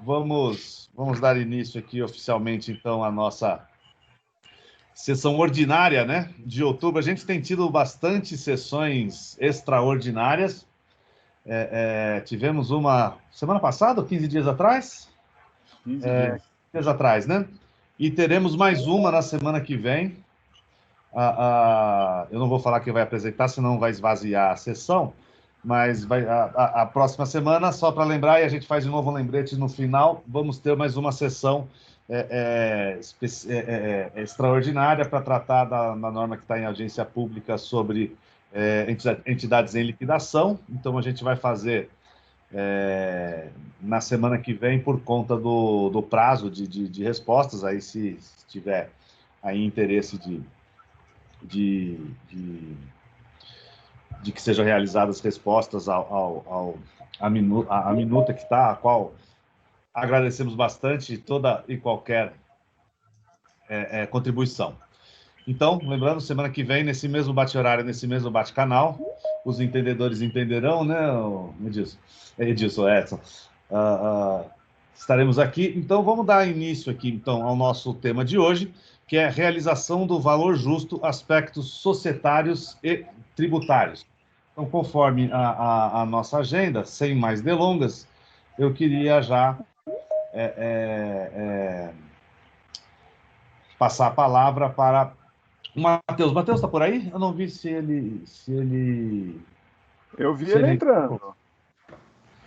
vamos dar início aqui oficialmente, então, à nossa sessão ordinária, né, de outubro. A gente tem tido bastante sessões extraordinárias. Tivemos uma semana passada, ou 15 dias atrás? 15 dias atrás, né? E teremos mais uma na semana que vem. Eu não vou falar quem vai apresentar, senão vai esvaziar a sessão, mas a próxima semana, só para lembrar, e a gente faz de novo um lembrete no final, vamos ter mais uma sessão extraordinária para tratar da norma que está em audiência pública sobre entidades em liquidação. Então, a gente vai fazer na semana que vem, por conta do prazo de respostas, aí se tiver aí interesse de que sejam realizadas respostas à minuta que está, a qual agradecemos bastante toda e qualquer contribuição. Então, lembrando, semana que vem, nesse mesmo bate-horário, nesse mesmo bate-canal, os entendedores entenderão, né, Edilson, Edson, estaremos aqui. Então, vamos dar início aqui, então, ao nosso tema de hoje, que é a realização do valor justo, aspectos societários e tributários. Então, conforme a nossa agenda, sem mais delongas, eu queria já passar a palavra para o Matheus. Matheus está por aí? Eu não vi se ele... Eu vi ele entrando.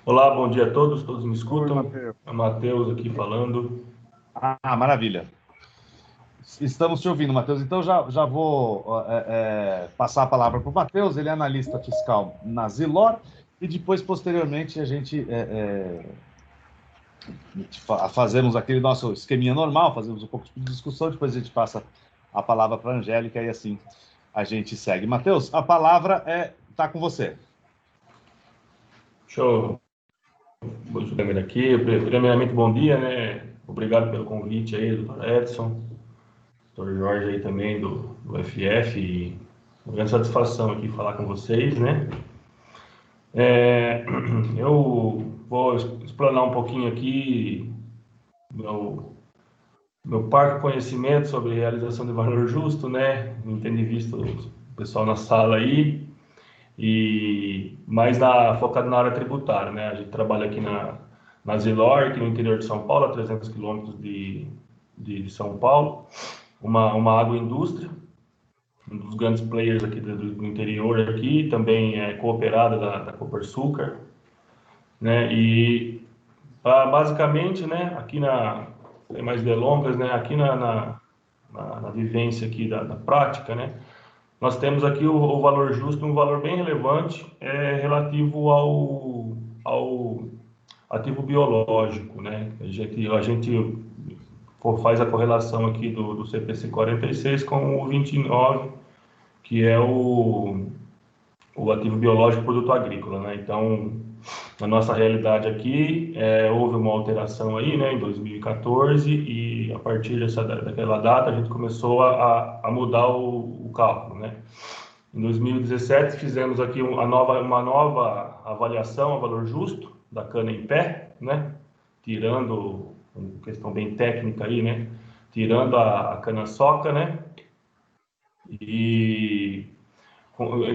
Olá, bom dia a todos me escutam? Oi, é o Matheus aqui falando. Maravilha. Estamos te ouvindo, Matheus. Então, já vou passar a palavra para o Matheus. Ele é analista fiscal na Zilor. E depois, posteriormente, a gente fazemos aquele nosso esqueminha normal, fazemos um pouco de discussão, depois a gente passa a palavra para a Angélica e assim a gente segue. Matheus, a palavra está com você. Show. Vou jogar aqui. Primeiramente, bom dia, né? Obrigado pelo convite aí, doutor Edson. Doutor Jorge aí também do FF, e uma grande satisfação aqui falar com vocês, né? Eu vou explanar um pouquinho aqui meu parco conhecimento sobre realização de valor justo, né? Tendo visto o pessoal na sala aí, mais focado na área tributária, né? A gente trabalha aqui na Zilor, aqui no interior de São Paulo, a 300 quilômetros de São Paulo. Uma agroindústria, um dos grandes players aqui do interior aqui, também é cooperada da Copersucar, né? E basicamente, né, aqui sem mais delongas, né, aqui na vivência aqui da prática, né, nós temos aqui o valor justo, um valor bem relevante, relativo ao ativo biológico, né? A gente faz a correlação aqui do CPC 46 com o 29, que é o ativo biológico produto agrícola, né? Então, na nossa realidade aqui, houve uma alteração aí, né, em 2014, e a partir daquela data a gente começou a mudar o cálculo, né? Em 2017 fizemos aqui uma nova avaliação a valor justo da cana em pé, né? Tirando, uma questão bem técnica aí, né? Tirando a cana-soca, né? E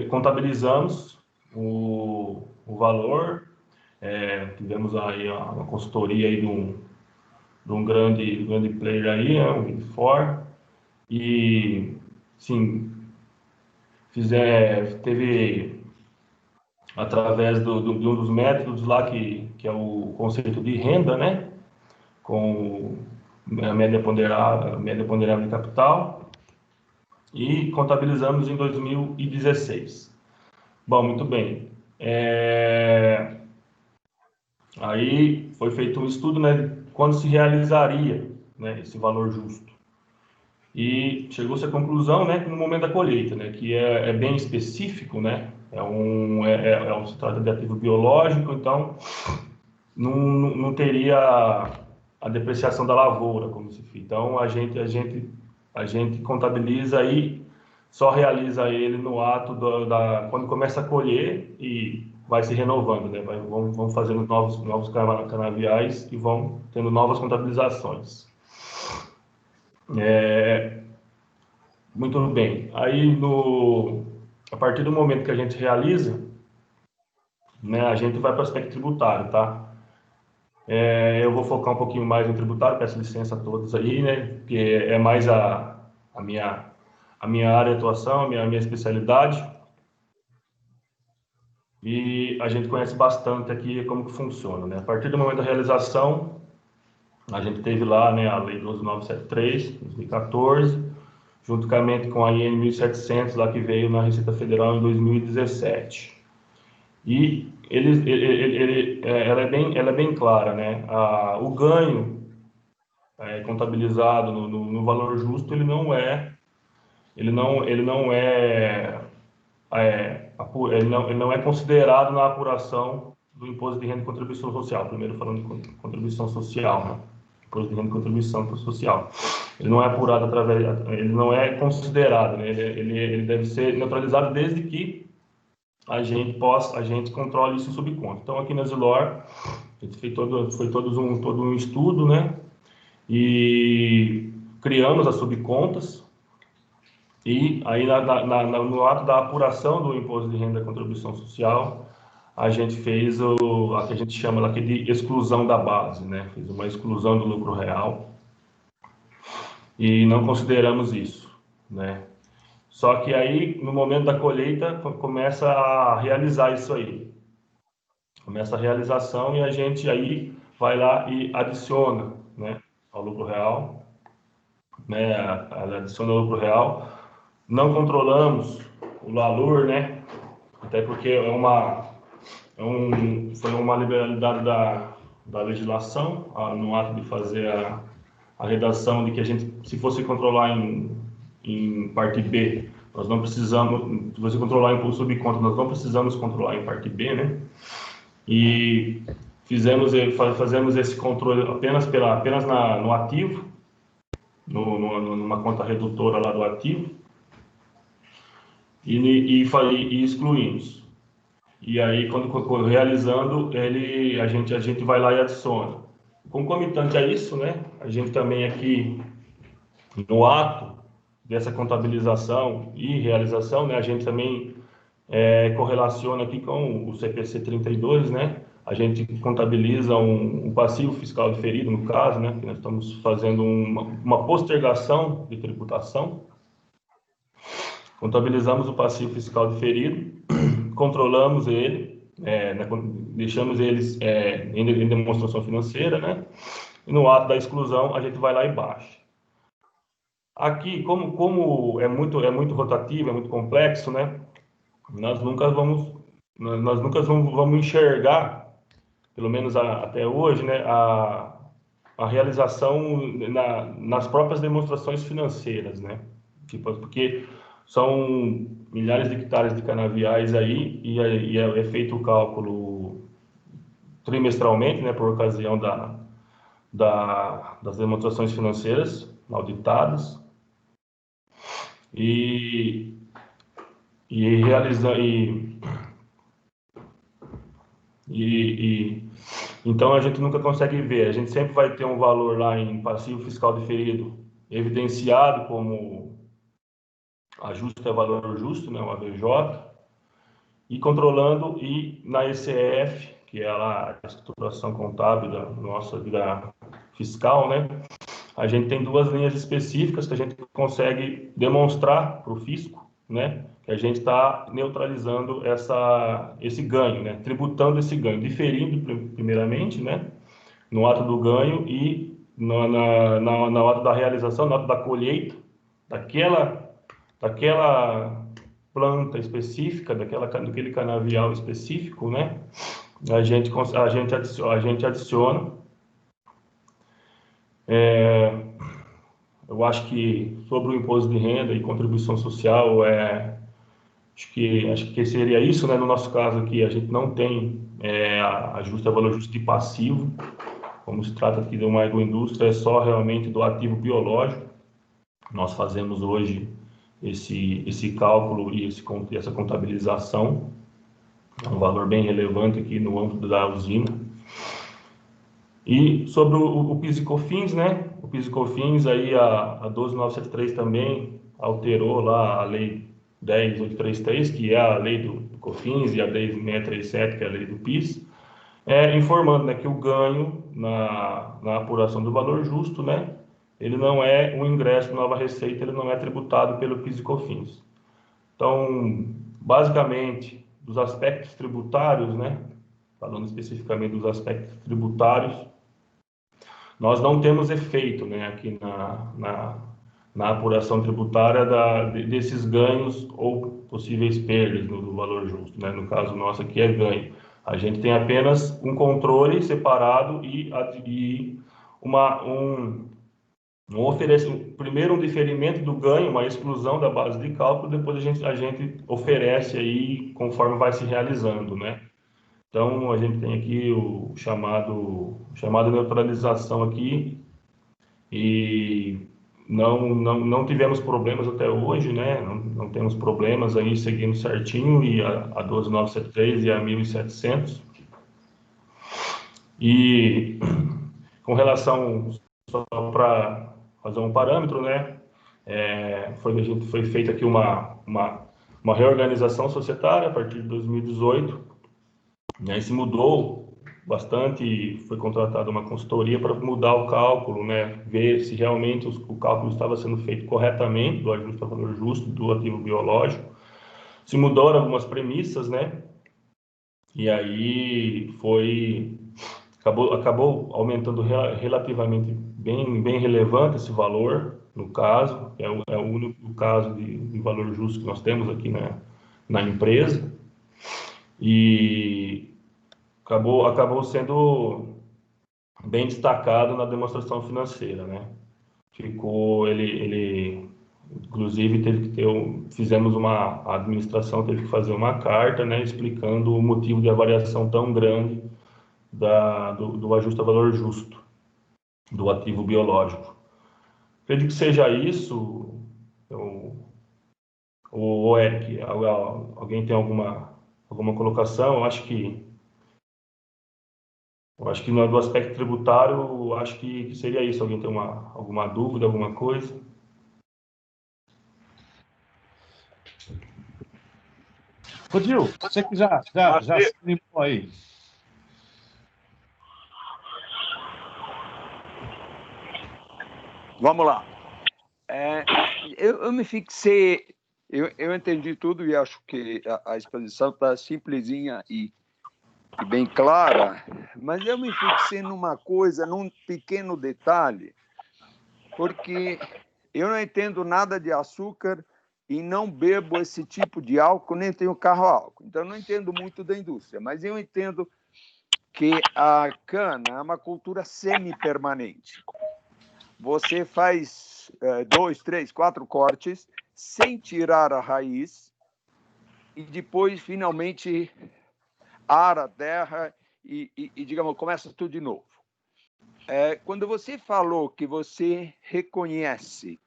contabilizamos o valor. Tivemos aí uma consultoria aí de um grande player aí, né? O Big Four, e sim, teve através de um dos métodos lá que é o conceito de renda, né? Com a média ponderável de capital, e contabilizamos em 2016. Bom, muito bem. Aí foi feito um estudo, né, de quando se realizaria, né, esse valor justo. E chegou-se à conclusão, né, que no momento da colheita, né, que é bem específico, né, se trata de ativo biológico, então não teria a depreciação da lavoura, como se fez. Então a gente contabiliza e só realiza ele no ato quando começa a colher, e vai se renovando, né? Vão fazendo novos canaviais e vão tendo novas contabilizações. Muito bem. Aí, a partir do momento que a gente realiza, né, a gente vai para o aspecto tributário, tá? Eu vou focar um pouquinho mais no tributário, peço licença a todos aí, né? Porque é mais a minha área de atuação, a minha especialidade. E a gente conhece bastante aqui como que funciona, né? A partir do momento da realização, a gente teve lá, né, a Lei 12.973, 2014, juntamente com a IN 1700, lá que veio na Receita Federal em 2017. E ela é bem clara, né? O ganho contabilizado no valor justo, ele não é considerado na apuração do imposto de renda e contribuição social. Primeiro falando de contribuição social, né? Imposto de renda e contribuição social. Ele não é apurado ele não é considerado, né? Ele deve ser neutralizado desde que a gente controle isso sob conta. Então, aqui na Zilor, foi todo um estudo, né? E criamos as subcontas. E aí, no ato da apuração do imposto de renda e contribuição social, a gente fez a que a gente chama aqui de exclusão da base, né? Fez uma exclusão do lucro real e não consideramos isso, né? Só que aí, no momento da colheita, começa a realizar isso aí. Começa a realização e a gente aí vai lá e adiciona, né, ao lucro real, né? Adiciona ao lucro real. Não controlamos o valor, né? Até porque foi uma liberalidade da legislação no ato de fazer a redação de que a gente, se fosse controlar em parte B, nós não precisamos, se você controlar em subconta, nós não precisamos controlar em parte B, né? E fazemos esse controle apenas no ativo, numa conta redutora lá do ativo, e excluímos. E aí, quando realizando, a gente vai lá e adiciona. Concomitante a isso, né? A gente também aqui, no ato dessa contabilização e realização, né? A gente também correlaciona aqui com o CPC 32, né? A gente contabiliza um passivo fiscal diferido, no caso, né? Que nós estamos fazendo uma postergação de tributação. Contabilizamos o passivo fiscal diferido, controlamos ele, deixamos eles em demonstração financeira, né? E no ato da exclusão, a gente vai lá e baixa. Aqui, como é muito rotativo, é muito complexo, né? Nós nunca vamos enxergar, pelo menos até hoje, né, a realização nas próprias demonstrações financeiras, né? Tipo, porque são milhares de hectares de canaviais aí e é feito o cálculo trimestralmente, né, por ocasião das demonstrações financeiras auditadas então a gente nunca consegue ver. A gente sempre vai ter um valor lá em passivo fiscal diferido evidenciado como ajuste a valor justo, né, uma VJ, e controlando, e na ECF, que é a estruturação contábil da nossa vida fiscal, né, a gente tem duas linhas específicas que a gente consegue demonstrar para o fisco, né, que a gente está neutralizando esse ganho, né, tributando esse ganho, diferindo primeiramente, né, no ato do ganho e na hora da realização, na hora da colheita, daquela planta específica, daquele canavial específico, né? A gente adiciona. Eu acho que sobre o imposto de renda e contribuição social, acho que seria isso, né? No nosso caso aqui, a gente não tem ajuste a valor justo de passivo, como se trata aqui de uma agroindústria, é só realmente do ativo biológico. Nós fazemos hoje esse cálculo e essa contabilização, É um valor bem relevante aqui no âmbito da usina. E sobre o PIS e COFINS, né? O PIS e COFINS, aí a 12973 também alterou lá a lei 10833, que é a lei do COFINS, e a 10637, que é a lei do PIS, informando, né, que o ganho na apuração do valor justo, né, ele não é um ingresso nova receita, ele não é tributado pelo PIS e COFINS. Então, basicamente, dos aspectos tributários, né, falando especificamente dos aspectos tributários, nós não temos efeito, né, aqui na apuração tributária desses ganhos ou possíveis perdas do valor justo, né? No caso nosso aqui é ganho. A gente tem apenas um controle separado e primeiro um diferimento do ganho, uma exclusão da base de cálculo, depois a gente oferece aí conforme vai se realizando, né? Então, a gente tem aqui o chamado neutralização aqui, e não tivemos problemas até hoje, né? Não temos problemas aí, seguindo certinho, e a 12973 e a 1700. E com relação, só para fazer um parâmetro, né? Foi feita aqui uma reorganização societária a partir de 2018, e aí se mudou bastante, foi contratada uma consultoria para mudar o cálculo, né, ver se realmente o cálculo estava sendo feito corretamente do ajuste a valor justo do ativo biológico. Se mudaram algumas premissas, né, e aí acabou aumentando relativamente bem relevante esse valor, no caso, é o único caso de valor justo que nós temos aqui na empresa, e acabou sendo bem destacado na demonstração financeira, né? Inclusive a administração teve que fazer uma carta, né, explicando o motivo de avaliação tão grande do ajuste a valor justo do ativo biológico. Acredito que seja isso. O Eric, alguém tem alguma colocação? Eu acho que do aspecto tributário, acho que seria isso. Alguém tem alguma dúvida, alguma coisa? Rodil, você que já se limou aí. Vamos lá. Eu me fixei, eu entendi tudo e acho que a exposição está simplesinha e bem clara, mas eu me fixei numa coisa, num pequeno detalhe, porque eu não entendo nada de açúcar e não bebo esse tipo de álcool, nem tenho carro a álcool. Então, eu não entendo muito da indústria, mas eu entendo que a cana é uma cultura semi-permanente. Você faz 2, 3, 4 cortes sem tirar a raiz e depois, finalmente, ara a terra e, digamos, começa tudo de novo. Quando você falou que você reconhece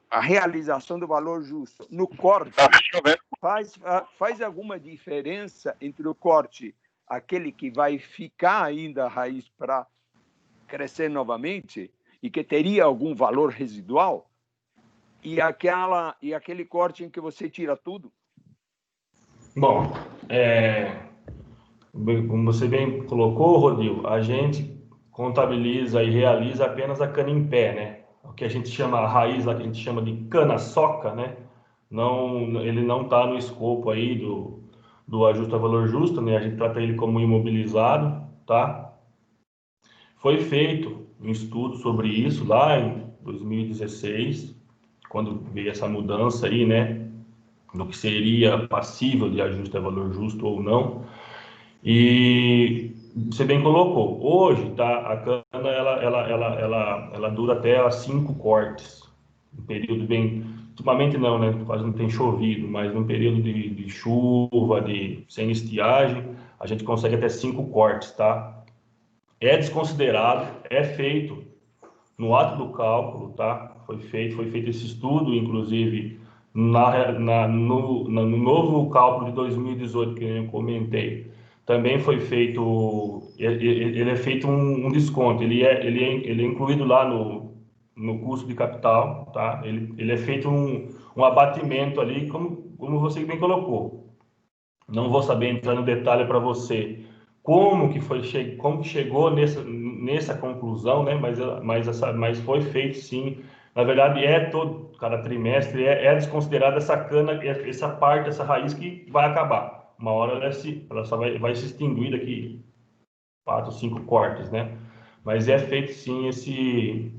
a realização do valor justo no corte, faz alguma diferença entre o corte, aquele que vai ficar ainda a raiz para crescer novamente e que teria algum valor residual, e aquele corte em que você tira tudo? Bom, como você bem colocou, Rodil, a gente contabiliza e realiza apenas a cana em pé, né? O que a gente chama, a raiz lá que a gente chama de cana-soca, né? Ele não está no escopo aí do ajuste a valor justo, né? A gente trata ele como imobilizado, tá? Foi feito um estudo sobre isso lá em 2016, quando veio essa mudança aí, né? Do que seria passível de ajuste a valor justo ou não. E você bem colocou, hoje a cana ela dura até 5 cortes, um período bem, ultimamente não, né? Quase não tem chovido, mas num período de chuva, sem estiagem, a gente consegue até 5 cortes, tá? É desconsiderado, é feito no ato do cálculo, tá? Foi feito esse estudo, inclusive no novo cálculo de 2018 que eu comentei, também foi feito, ele é feito um desconto, ele é incluído lá no custo de capital, tá? Ele é feito um abatimento ali, como você bem colocou. Não vou saber entrar no detalhe para você como que chegou nessa conclusão, né? Mas foi feito sim. Na verdade, cada trimestre é desconsiderada essa cana, essa parte, essa raiz que vai acabar. Uma hora ela só vai se extinguir daqui 4, 5 cortes, né? Mas é feito sim esse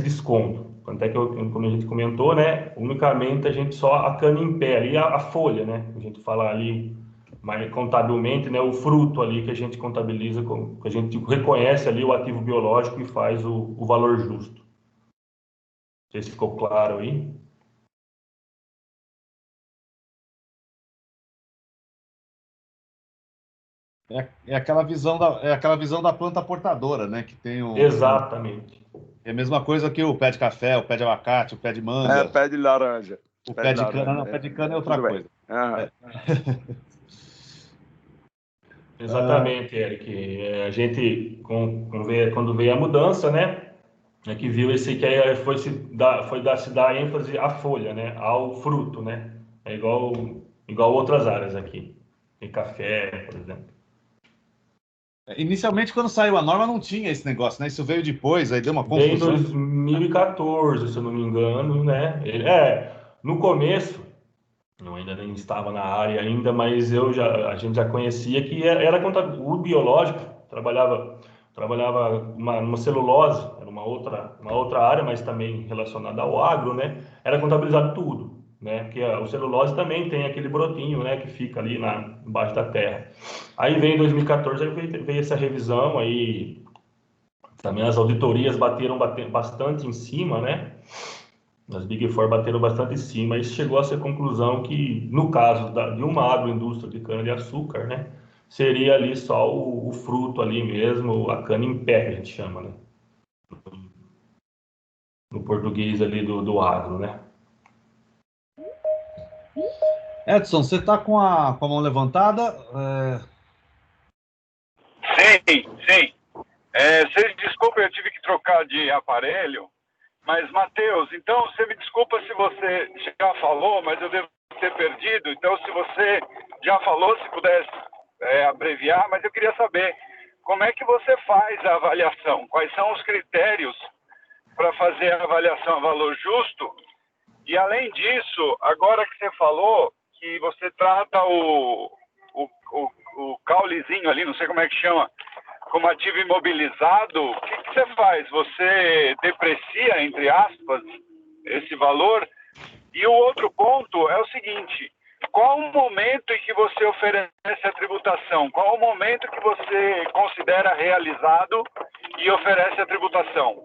desconto. Tanto é que, como a gente comentou, né, unicamente a gente só a cana em pé, ali a folha, né, a gente fala ali, mas contabilmente, né, o fruto ali que a gente contabiliza, que a gente reconhece ali o ativo biológico e faz o valor justo. Não sei se ficou claro aí. É aquela visão da planta portadora, né? Que tem Exatamente. é a mesma coisa que o pé de café, o pé de abacate, o pé de manga, Pé de laranja. o pé de cana. Não, o pé de cana é outra Tudo bem. coisa. Aham. Exatamente, Eric. A gente, quando veio a mudança, né, é que viu esse que aí se dar ênfase à folha, né, ao fruto, né, é igual outras áreas aqui, em café, por exemplo. Inicialmente, quando saiu a norma, não tinha esse negócio, né? Isso veio depois, aí deu uma Veio em confusão. 2014, se eu não me engano, né, no começo, eu ainda nem estava na área ainda, mas a gente já conhecia que o biológico trabalhava numa celulose, era uma outra área, mas também relacionada ao agro, né? Era contabilizado tudo, né? Porque o celulose também tem aquele brotinho, né? Que fica ali embaixo da terra. Aí vem em 2014, aí veio essa revisão, aí também as auditorias bateram bastante em cima, né? As Big Four bateram bastante em cima e chegou a ser conclusão que, no caso de uma agroindústria de cana-de-açúcar, né, seria ali só o fruto ali mesmo, a cana em pé, que a gente chama, né, no português ali do agro, né. Edson, você está com a mão levantada? Sim, sim. Vocês desculpem, eu tive que trocar de aparelho, mas, Matheus, então você me desculpa se você já falou, mas eu devo ter perdido. Então, se você já falou, se pudesse abreviar, mas eu queria saber como é que você faz a avaliação? Quais são os critérios para fazer a avaliação a valor justo? E, além disso, agora que você falou que você trata o caulezinho ali, não sei como é que chama, como ativo imobilizado, o que você faz? Você deprecia, entre aspas, esse valor? E o outro ponto é o seguinte: qual o momento em que você oferece a tributação? Qual o momento que você considera realizado e oferece a tributação?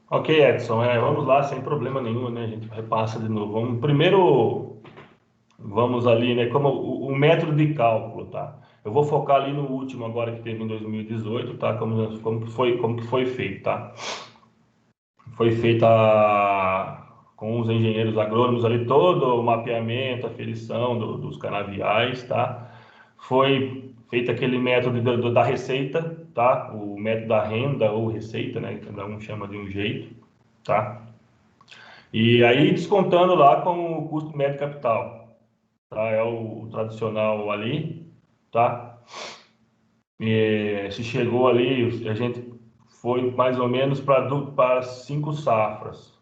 Ok, Edson, vamos lá, sem problema nenhum, né, a gente repassa de novo. Primeiro, vamos ali, né, como o método de cálculo, tá? Eu vou focar ali no último agora que teve em 2018, tá? Como que foi feito, tá? Foi feita com os engenheiros agrônomos ali todo o mapeamento, aferição dos canaviais, tá? Foi feito aquele método da receita, tá? O método da renda ou receita, né? Cada um chama de um jeito, tá? E aí descontando lá com o custo médio capital, tá? É o tradicional ali, tá? E se chegou ali, a gente foi mais ou menos para 5 safras.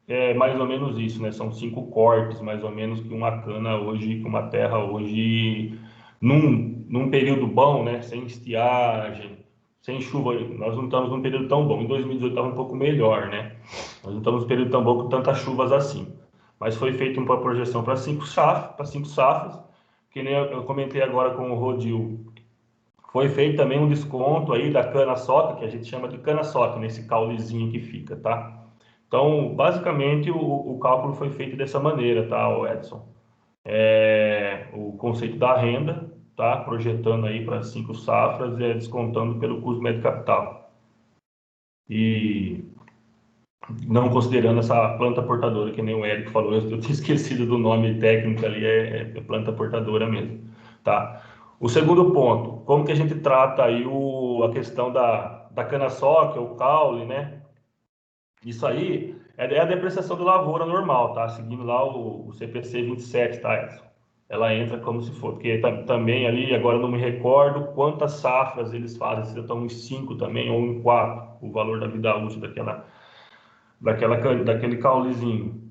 É mais ou menos isso, né? São 5 cortes, mais ou menos, que uma cana hoje, que uma terra hoje, num período bom, né? Sem estiagem, sem chuva. Nós não estamos num período tão bom. Em 2018 estava um pouco melhor, né? Nós não estamos num período tão bom com tantas chuvas assim. Mas foi feita uma projeção para 5 safras, que nem eu comentei agora com o Rodil. Foi feito também um desconto aí da cana-soca, que a gente chama de cana-soca, nesse caulezinho que fica, tá? Então, basicamente, o cálculo foi feito dessa maneira, tá, Edson? O conceito da renda, tá? Projetando aí para 5 safras, descontando pelo custo médio de capital. E não considerando essa planta portadora, que nem o Érico falou, eu tinha esquecido do nome técnico ali, é planta portadora mesmo, tá? O segundo ponto, como que a gente trata aí a questão da cana-soca, o caule, né? Isso aí é a depreciação de lavoura normal, tá? Seguindo lá o CPC 27, tá, Edson? Ela entra como se for, porque também ali, agora eu não me recordo quantas safras eles fazem, se estão em 5 também, ou em 4, o valor da vida útil daquele caulezinho.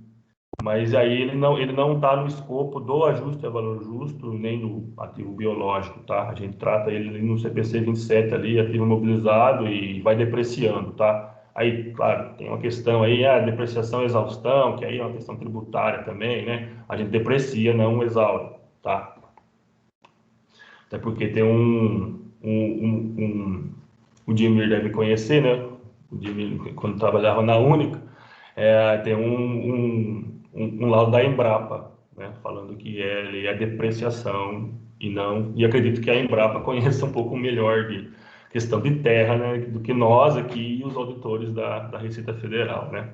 Mas aí ele não está no escopo do ajuste a valor justo, nem do ativo biológico, tá? A gente trata ele no CPC 27 ali, ativo mobilizado, e vai depreciando, tá? Aí, claro, tem uma questão aí, a depreciação e exaustão, que aí é uma questão tributária também, né? A gente deprecia, não exaure, tá? Até porque tem o Dimir deve conhecer, né? O Dimir, quando trabalhava na Única, tem um laudo da Embrapa, né, falando que ele é depreciação e não, e acredito que a Embrapa conheça um pouco melhor de questão de terra, né, do que nós aqui e os auditores da Receita Federal, né.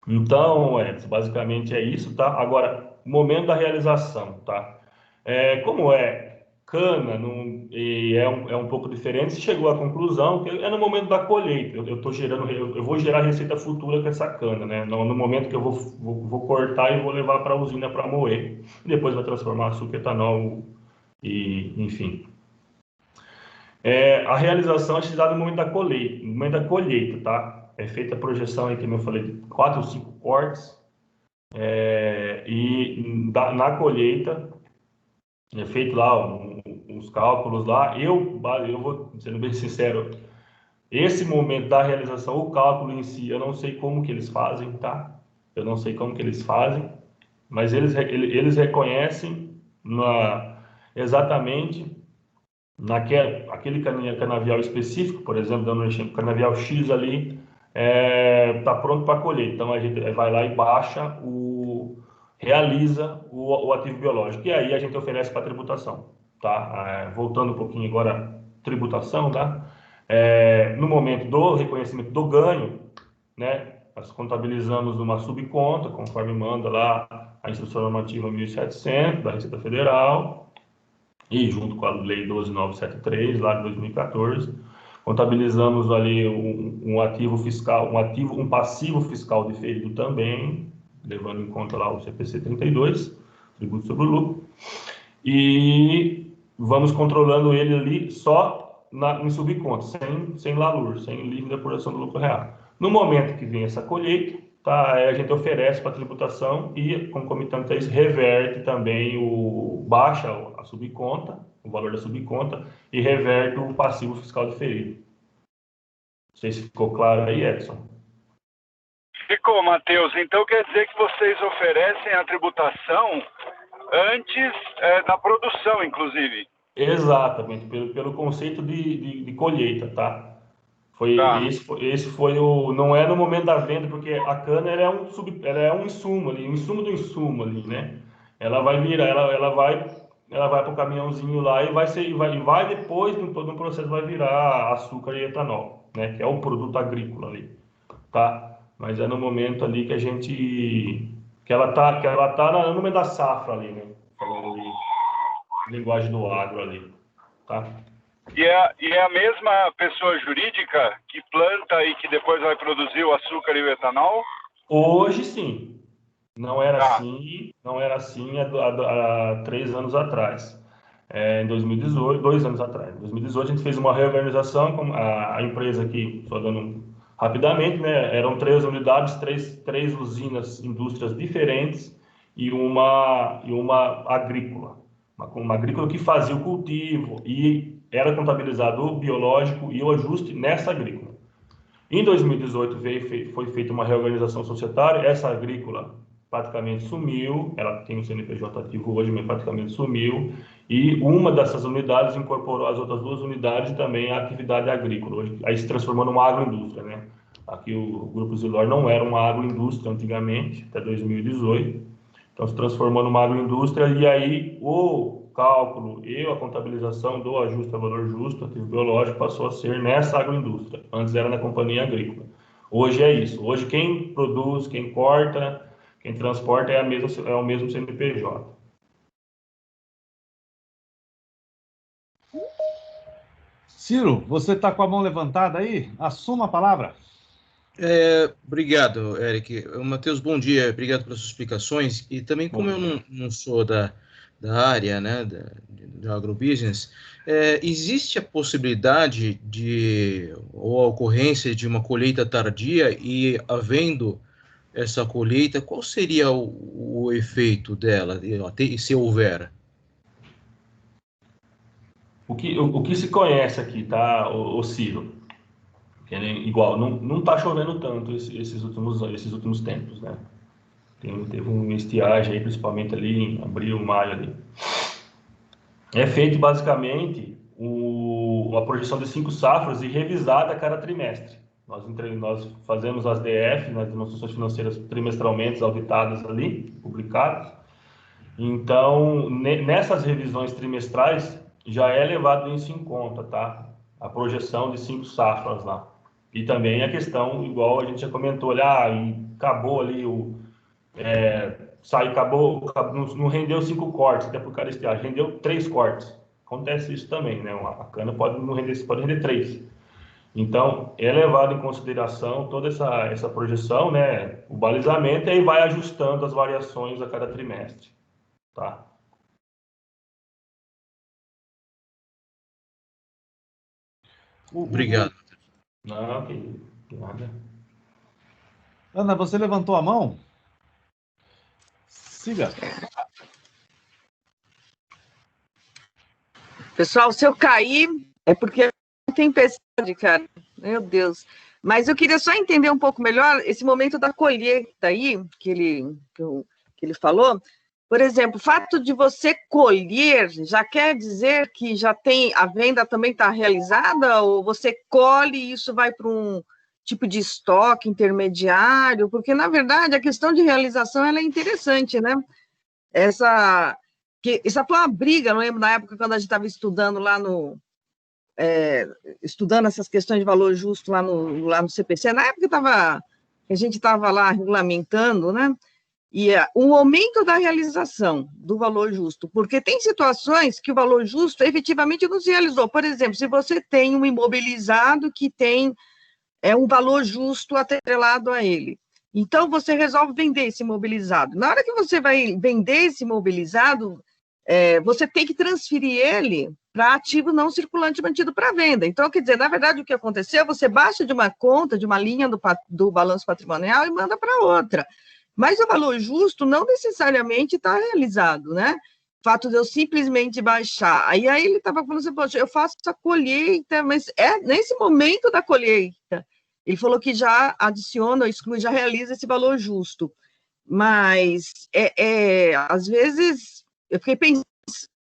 Então, Edson, basicamente é isso, tá? Agora, momento da realização, tá? Como é cana e é um pouco diferente, se chegou à conclusão que é no momento da colheita. Eu vou gerar receita futura com essa cana, né? No momento que eu vou cortar e vou levar para a usina para moer. E depois vai transformar açúcar, etanol e, enfim. A realização é dada no momento da colheita, tá? É feita a projeção aí, como eu falei, de 4 ou 5 cortes. Na colheita, é feito lá uns cálculos lá. Eu vou sendo bem sincero, esse momento da realização, o cálculo em si, eu não sei como que eles fazem, tá? Eu não sei como que eles fazem, mas eles reconhecem exatamente aquele canavial específico, por exemplo, dando um exemplo, canavial X ali, está pronto para colher. Então a gente vai lá e realiza o ativo biológico. E aí a gente oferece para tributação, tá? Voltando um pouquinho agora, tributação, tá? No momento do reconhecimento do ganho, né? Nós contabilizamos numa subconta, conforme manda lá a Instrução Normativa 1700 da Receita Federal, e junto com a Lei 12.973, lá de 2014, contabilizamos ali um ativo fiscal, um passivo fiscal diferido também, levando em conta lá o CPC 32, tributo sobre o lucro, e vamos controlando ele ali só em subconta, sem LALUR, sem livre de apuração do lucro real. No momento que vem essa colheita, tá, a gente oferece para tributação e, concomitante a isso, reverte também baixa a subconta, o valor da subconta, e reverte o passivo fiscal diferido. Não sei se ficou claro aí, Edson. Ficou, Matheus. Então quer dizer que vocês oferecem a tributação antes da produção, inclusive. Exatamente, pelo conceito de colheita, tá? Tá. Esse foi não é no momento da venda, porque a cana ela é um insumo ali, um insumo do insumo ali, né? Ela vai virar, ela vai para o caminhãozinho lá e vai depois de todo um processo vai virar açúcar e etanol, né? Que é um produto agrícola ali, tá? Mas é no momento ali que ela tá no momento da safra ali, né? Falando ali, linguagem do agro ali, tá? E é a mesma pessoa jurídica que planta e que depois vai produzir o açúcar e o etanol? Hoje sim. Não era Tá. assim, há 3 anos atrás. Em 2018, 2 anos atrás. Em 2018 a gente fez uma reorganização com a empresa aqui, só dando rapidamente, né? Eram 3 unidades, três usinas, indústrias diferentes e uma agrícola. Uma agrícola que fazia o cultivo e era contabilizado o biológico e o ajuste nessa agrícola. Em 2018 foi feita uma reorganização societária, essa agrícola praticamente sumiu, ela tem um CNPJ ativo hoje, mas praticamente sumiu, e uma dessas unidades incorporou as outras 2 unidades também à atividade agrícola, hoje, aí se transformou numa agroindústria, né? Aqui o Grupo Zilor não era uma agroindústria antigamente, até 2018, então se transformou numa agroindústria, e aí o cálculo e a contabilização do ajuste a valor justo, ativo biológico, passou a ser nessa agroindústria. Antes era na companhia agrícola. Hoje é isso. Hoje quem produz, quem corta, quem transporta é o mesmo CNPJ. Ciro, você está com a mão levantada aí? Assuma a palavra. Obrigado, Eric. Matheus, bom dia. Obrigado pelas suas explicações. E também, como eu não sou da área, né, do agrobusiness, existe a possibilidade ou a ocorrência de uma colheita tardia e, havendo essa colheita, qual seria o efeito dela, se houver? O que se conhece aqui, tá, o Ciro? Igual, não está chovendo tanto esses últimos tempos, né? Teve uma estiagem aí, principalmente ali em abril, maio ali. É feito basicamente a projeção de 5 safras e revisada a cada trimestre. Nós fazemos as DF, as demonstrações financeiras trimestralmente auditadas ali, publicadas. Então, nessas revisões trimestrais, já é levado isso em conta, tá? A projeção de 5 safras lá. E também a questão, igual a gente já comentou, acabou ali acabou, não rendeu 5 cortes, até por causa da estiagem, rendeu 3 cortes. Acontece isso também, né? A cana pode render 3. Então, é levado em consideração toda essa projeção, né? O balizamento, e aí vai ajustando as variações a cada trimestre, tá? Obrigado. Não, que nada. Ana, você levantou a mão? Siga. Pessoal, se eu cair, é porque não tem tempestade, cara. Meu Deus. Mas eu queria só entender um pouco melhor esse momento da colheita aí, que ele falou. Por exemplo, o fato de você colher já quer dizer que já tem, a venda também está realizada, ou você colhe e isso vai para um tipo de estoque intermediário? Porque, na verdade, a questão de realização ela é interessante, né? Essa foi uma briga, não lembro, na época, quando a gente estava estudando lá estudando essas questões de valor justo lá no CPC, na época que a gente estava lá regulamentando, né? E o aumento da realização do valor justo, porque tem situações que o valor justo efetivamente não se realizou. Por exemplo, se você tem um imobilizado que tem um valor justo atrelado a ele, então você resolve vender esse imobilizado. Na hora que você vai vender esse imobilizado, você tem que transferir ele para ativo não circulante mantido para venda. Então, quer dizer, na verdade, o que aconteceu, você baixa de uma conta, de uma linha do balanço patrimonial e manda para outra. Mas o valor justo não necessariamente está realizado, né? O fato de eu simplesmente baixar. Aí ele estava falando assim, poxa, eu faço essa colheita, mas é nesse momento da colheita. Ele falou que já adiciona, exclui, já realiza esse valor justo. Mas, às vezes, eu fiquei pensando,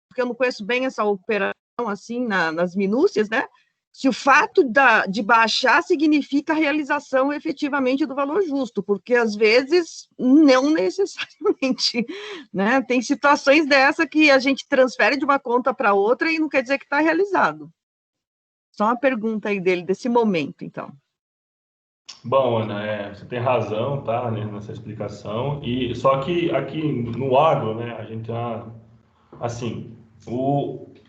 porque eu não conheço bem essa operação, assim, nas minúcias, né? Se o fato de baixar significa a realização efetivamente do valor justo, porque às vezes não necessariamente, né? Tem situações dessa que a gente transfere de uma conta para outra e não quer dizer que está realizado. Só uma pergunta aí desse momento, então. Bom, Ana, você tem razão, tá, né, nessa explicação. E só que aqui no agro, né, a gente assim,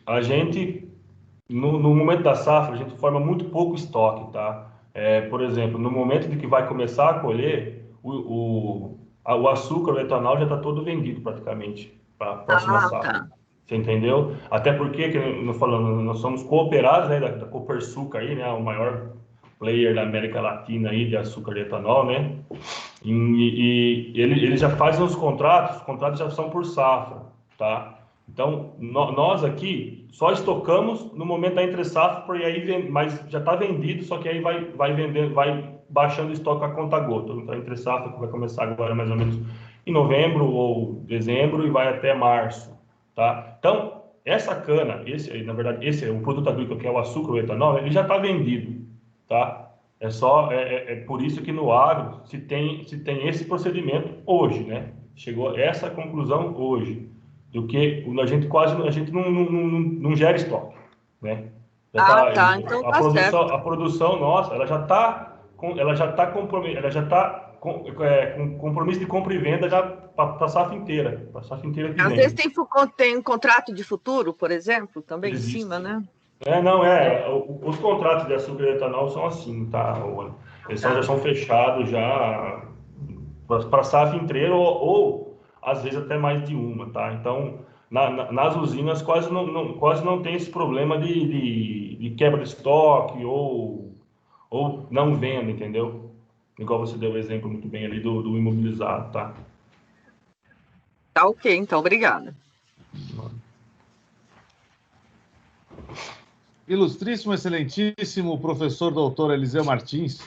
a gente no momento da safra, a gente forma muito pouco estoque, tá? Por exemplo, no momento de que vai começar a colher, o açúcar, o etanol já está todo vendido praticamente para a próxima safra. Tá. Você entendeu? Até porque, nós somos cooperados, né, da Copersucar aí, né, o maior player da América Latina aí de açúcar e etanol, né? E eles já fazem os contratos já são por safra, tá? Então, nós aqui só estocamos no momento da entre-safra, e aí mas já está vendido, só que aí vai vendendo, vai baixando o estoque a conta-gota. Então, a entre-safra que vai começar agora mais ou menos em novembro ou dezembro e vai até março, tá? Então, essa cana, na verdade, esse é o produto agrícola, que é o açúcar, o etanol, ele já está vendido, tá? É por isso que no agro se tem esse procedimento hoje, né? Chegou essa conclusão hoje, do que a gente não gera estoque, né? Tá, então tá certo. A produção nossa, ela já está com compromisso de compra e venda já para a safra inteira, que Às vem. vezes tem um contrato de futuro, por exemplo, também Existe. em cima, né? Os contratos de açúcar e etanol são assim, tá? Eles já são fechados já para a safra inteira ou às vezes até mais de uma, tá? Então, nas usinas quase não tem esse problema de quebra de estoque ou não venda, entendeu? Igual você deu o exemplo muito bem ali do imobilizado, tá? Tá ok, então, obrigada. Ilustríssimo, excelentíssimo professor doutor Eliseu Martins.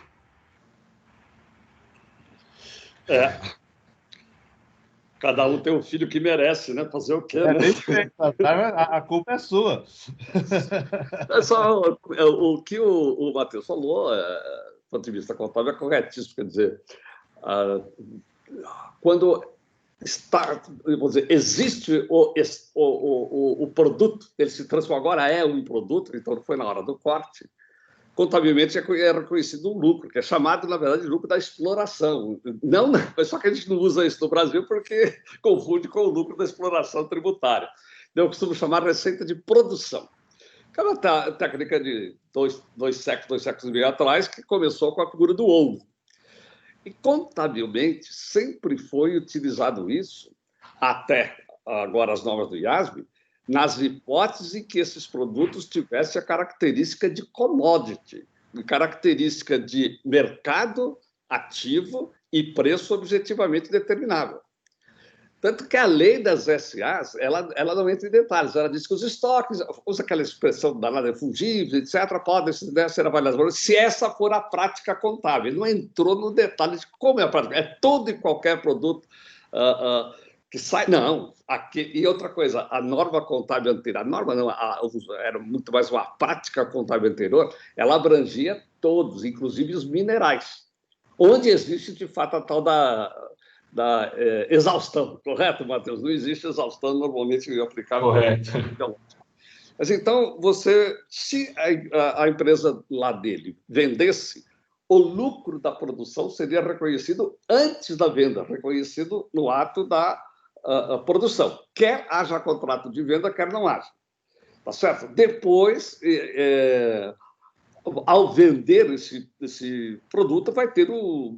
Cada um tem um filho que merece, né? Fazer o quê, né? A culpa é sua. É só o que o Matheus falou, do ponto de vista contábil, é corretíssimo. Quer dizer, quando vamos dizer, existe o produto, ele se transforma, agora é um produto, então não foi na hora do corte, contabilmente é reconhecido um lucro, que é chamado, na verdade, de lucro da exploração. Não, só que a gente não usa isso no Brasil porque confunde com o lucro da exploração tributária. Eu costumo chamar receita de produção. Que é uma técnica de dois séculos e meio atrás, que começou com a figura do ouro. E, contabilmente, sempre foi utilizado isso, até agora as normas do IASB, nas hipóteses em que esses produtos tivessem a característica de commodity, característica de mercado ativo e preço objetivamente determinável. Tanto que a lei das SAs, ela não entra em detalhes, ela diz que os estoques, usa aquela expressão danada, fungíveis, etc., podem ser avaliados se essa for a prática contábil. Ele não entrou no detalhe de como é a prática. É todo e qualquer produto que sai. Não. E outra coisa, a norma contábil anterior, a norma não, era muito mais uma prática contábil anterior, ela abrangia todos, inclusive os minerais, onde existe, de fato, a tal da exaustão, correto, Matheus? Não existe exaustão normalmente aplicável. Correto. Mas então, se a empresa lá dele vendesse, o lucro da produção seria reconhecido antes da venda, reconhecido no ato da produção. Quer haja contrato de venda, quer não haja. Tá certo? Depois, ao vender esse produto, vai ter o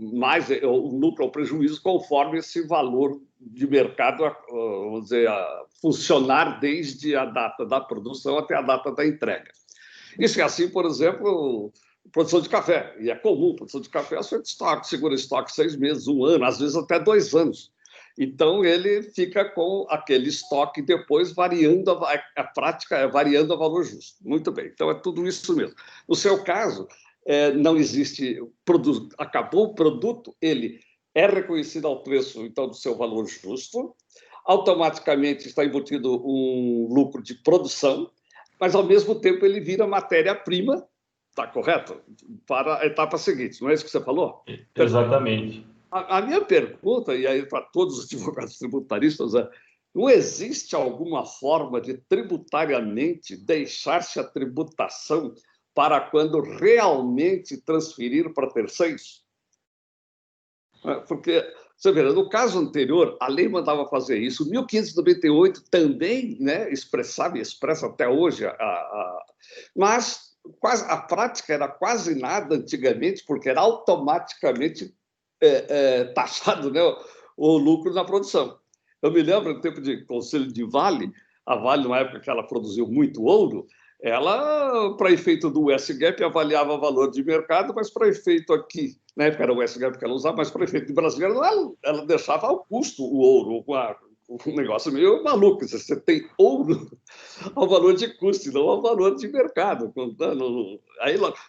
lucro ou prejuízo conforme esse valor de mercado, vamos dizer, funcionar desde a data da produção até a data da entrega. Isso é assim, por exemplo, produção de café. E é comum, produção de café, segura estoque 6 meses, 1 ano, às vezes até 2 anos. Então, ele fica com aquele estoque depois variando, a prática é variando a valor justo. Muito bem, então é tudo isso mesmo. No seu caso, não existe produto, acabou o produto, ele é reconhecido ao preço, então, do seu valor justo, automaticamente está embutido um lucro de produção, mas, ao mesmo tempo, ele vira matéria-prima, está correto? Para a etapa seguinte, não é isso que você falou? Exatamente. A minha pergunta, e aí para todos os advogados tributaristas, não existe alguma forma de tributariamente deixar-se a tributação para quando realmente transferir para terceiros? Porque, você vê, no caso anterior, a lei mandava fazer isso. 1598 também, né, expressa até hoje, mas a prática era quase nada antigamente, porque era automaticamente taxado, né, o lucro na produção. Eu me lembro, no tempo de Conselho de Vale, a Vale, numa época que ela produziu muito ouro, ela, para efeito do US-GAAP, avaliava o valor de mercado, mas para efeito aqui, na época era o US-GAAP que ela usava, mas para efeito de brasileiro, ela deixava ao custo o ouro, um negócio meio maluco. Você tem ouro ao valor de custo, não ao valor de mercado.